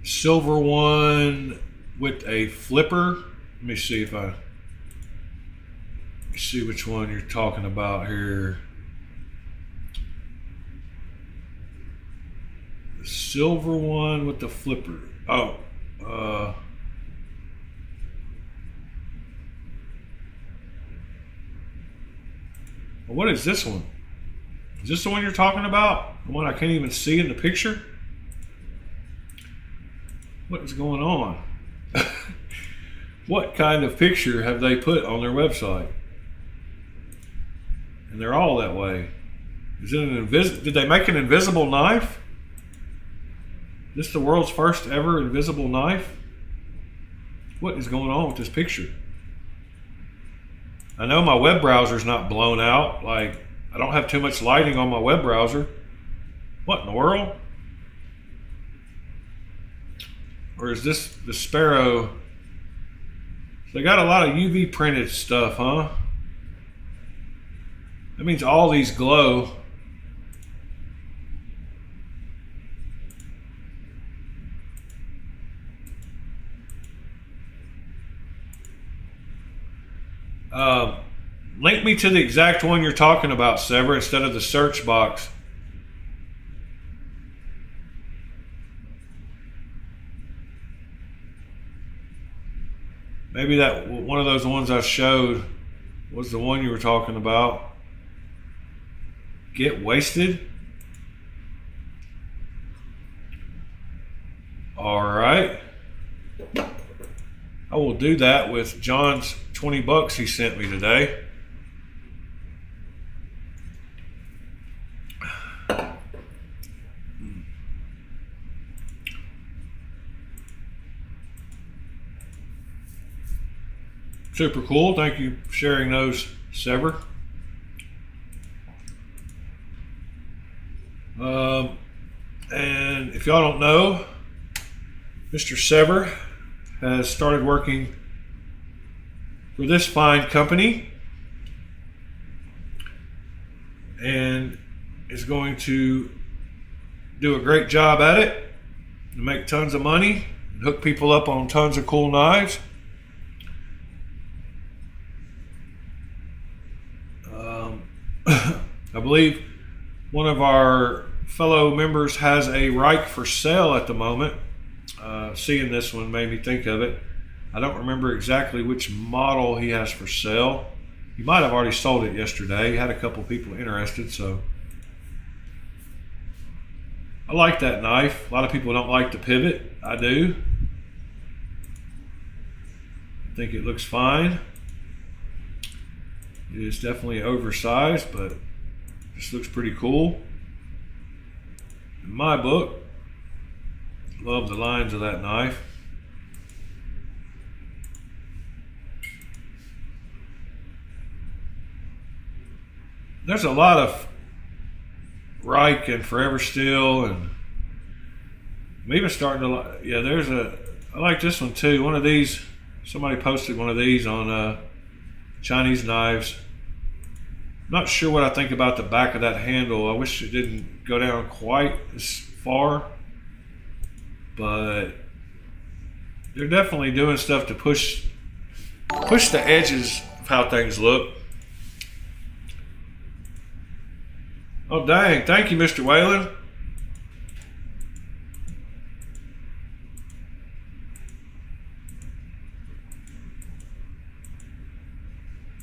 S1: Silver one with a flipper. Let me see if I see which one you're talking about here. silver one with the flipper. Oh, what is this one? Is this the one you're talking about? The one I can't even see in the picture? What is going on? What kind of picture have they put on their website? And they're all that way. Is it an did they make an invisible knife? Is this the world's first ever invisible knife? What is going on with this picture? I know my web browser's not blown out. Like, I don't have too much lighting on my web browser. What in the world? Or is this the Sparrow? So they got a lot of UV printed stuff, huh? That means all these glow. Link me to the exact one you're talking about, Sever, instead of the search box. Maybe that one of those ones I showed was the one you were talking about. Get wasted. All right. I will do that with John's 20 bucks he sent me today. Super cool. Thank you for sharing those, Sever. And if y'all don't know, Mr. Sever has started working for this fine company and is going to do a great job at it and make tons of money and hook people up on tons of cool knives. I believe one of our fellow members has a Reich for sale at the moment. Seeing this one made me think of it. I don't remember exactly which model he has for sale. He might have already sold it yesterday. He had a couple people interested, so. I like that knife. A lot of people don't like the pivot. I do. I think it looks fine. It is definitely oversized, but this looks pretty cool. In my book, love the lines of that knife. There's a lot of Reich and Forever Steel, and I'm even starting to, yeah, I like this one too. One of these, somebody posted one of these on Chinese knives. Not sure what I think about the back of that handle. I wish it didn't go down quite as far, but they're definitely doing stuff to push the edges of how things look. Oh dang, thank you, Mr. Whalen.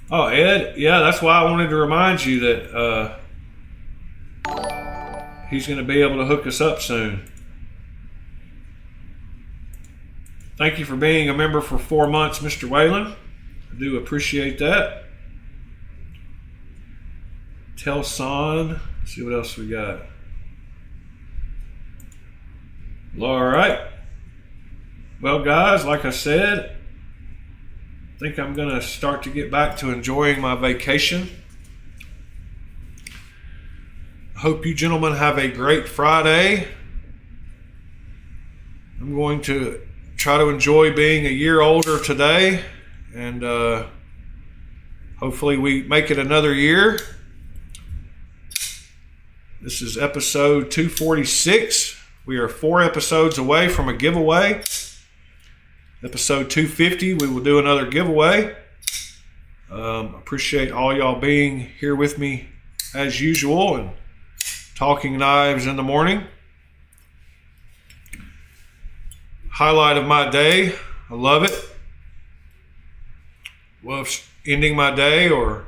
S1: Oh, Ed, yeah, that's why I wanted to remind you that he's going to be able to hook us up soon. Thank you for being a member for 4 months, Mr. Whalen. I do appreciate that. Telson, see what else we got. All right. Well, guys, like I said, I think I'm going to start to get back to enjoying my vacation. I hope you gentlemen have a great Friday. I'm going to try to enjoy being a year older today, and hopefully we make it another year. This is episode 246. We are 4 episodes away from a giveaway. Episode 250, we will do another giveaway. Appreciate all y'all being here with me as usual and talking knives in the morning. highlight of my day. I love it. Love ending my day, or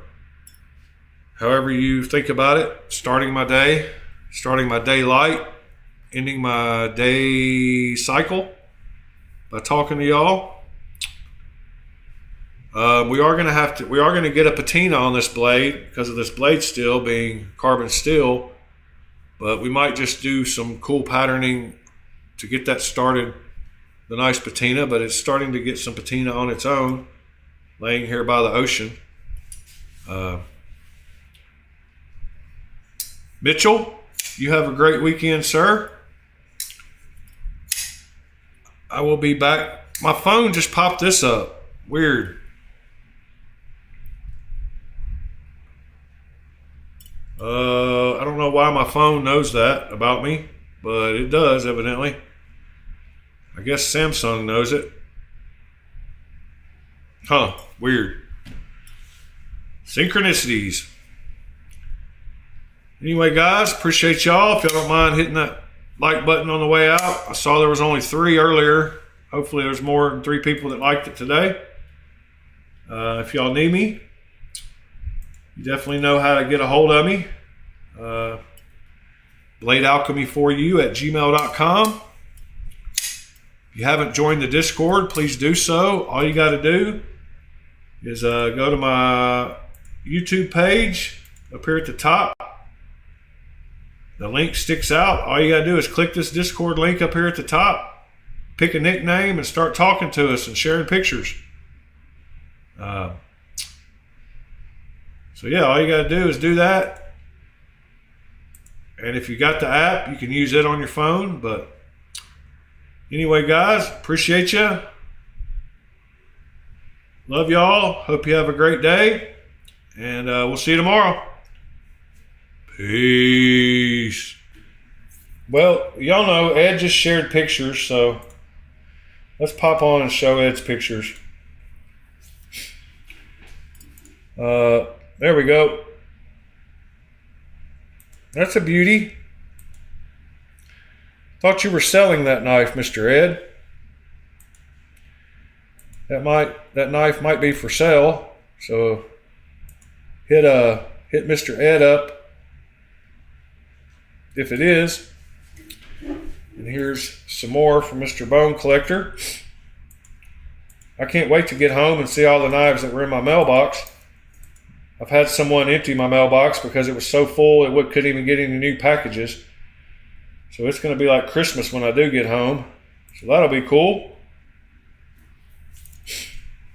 S1: however you think about it. Starting my day light, ending my day cycle by talking to y'all. We are going to get a patina on this blade because of this blade steel being carbon steel, but we might just do some cool patterning to get that started, the nice patina. But it's starting to get some patina on its own, laying here by the ocean. Mitchell, you have a great weekend, sir. I will be back. My phone just popped this up. Weird. I don't know why my phone knows that about me, but it does evidently. I guess Samsung knows it. Huh, weird. Synchronicities. Anyway, guys, appreciate y'all. If y'all don't mind hitting that like button on the way out. I saw there was only 3 earlier. Hopefully there's more than 3 people that liked it today. If y'all need me, you definitely know how to get a hold of me. bladealchemy4u@gmail.com. If you haven't joined the Discord, please do so. All you got to do is go to my YouTube page up here at the top. The link sticks out. All you got to do is click this Discord link up here at the top, pick a nickname, and start talking to us and sharing pictures. So yeah, all you got to do is do that. And if you got the app, you can use it on your phone. But anyway, guys, appreciate you. Love y'all. Hope you have a great day. And we'll see you tomorrow. Peace. Well, y'all know Ed just shared pictures, so let's pop on and show Ed's pictures. There we go. That's a beauty. Thought you were selling that knife, Mr. Ed. That knife might be for sale. So hit Mr. Ed up if it is. And here's some more from Mr. Bone Collector. I can't wait to get home and see all the knives that were in my mailbox. I've had someone empty my mailbox because it was so full it couldn't even get any new packages. So it's going to be like Christmas when I do get home. So that'll be cool.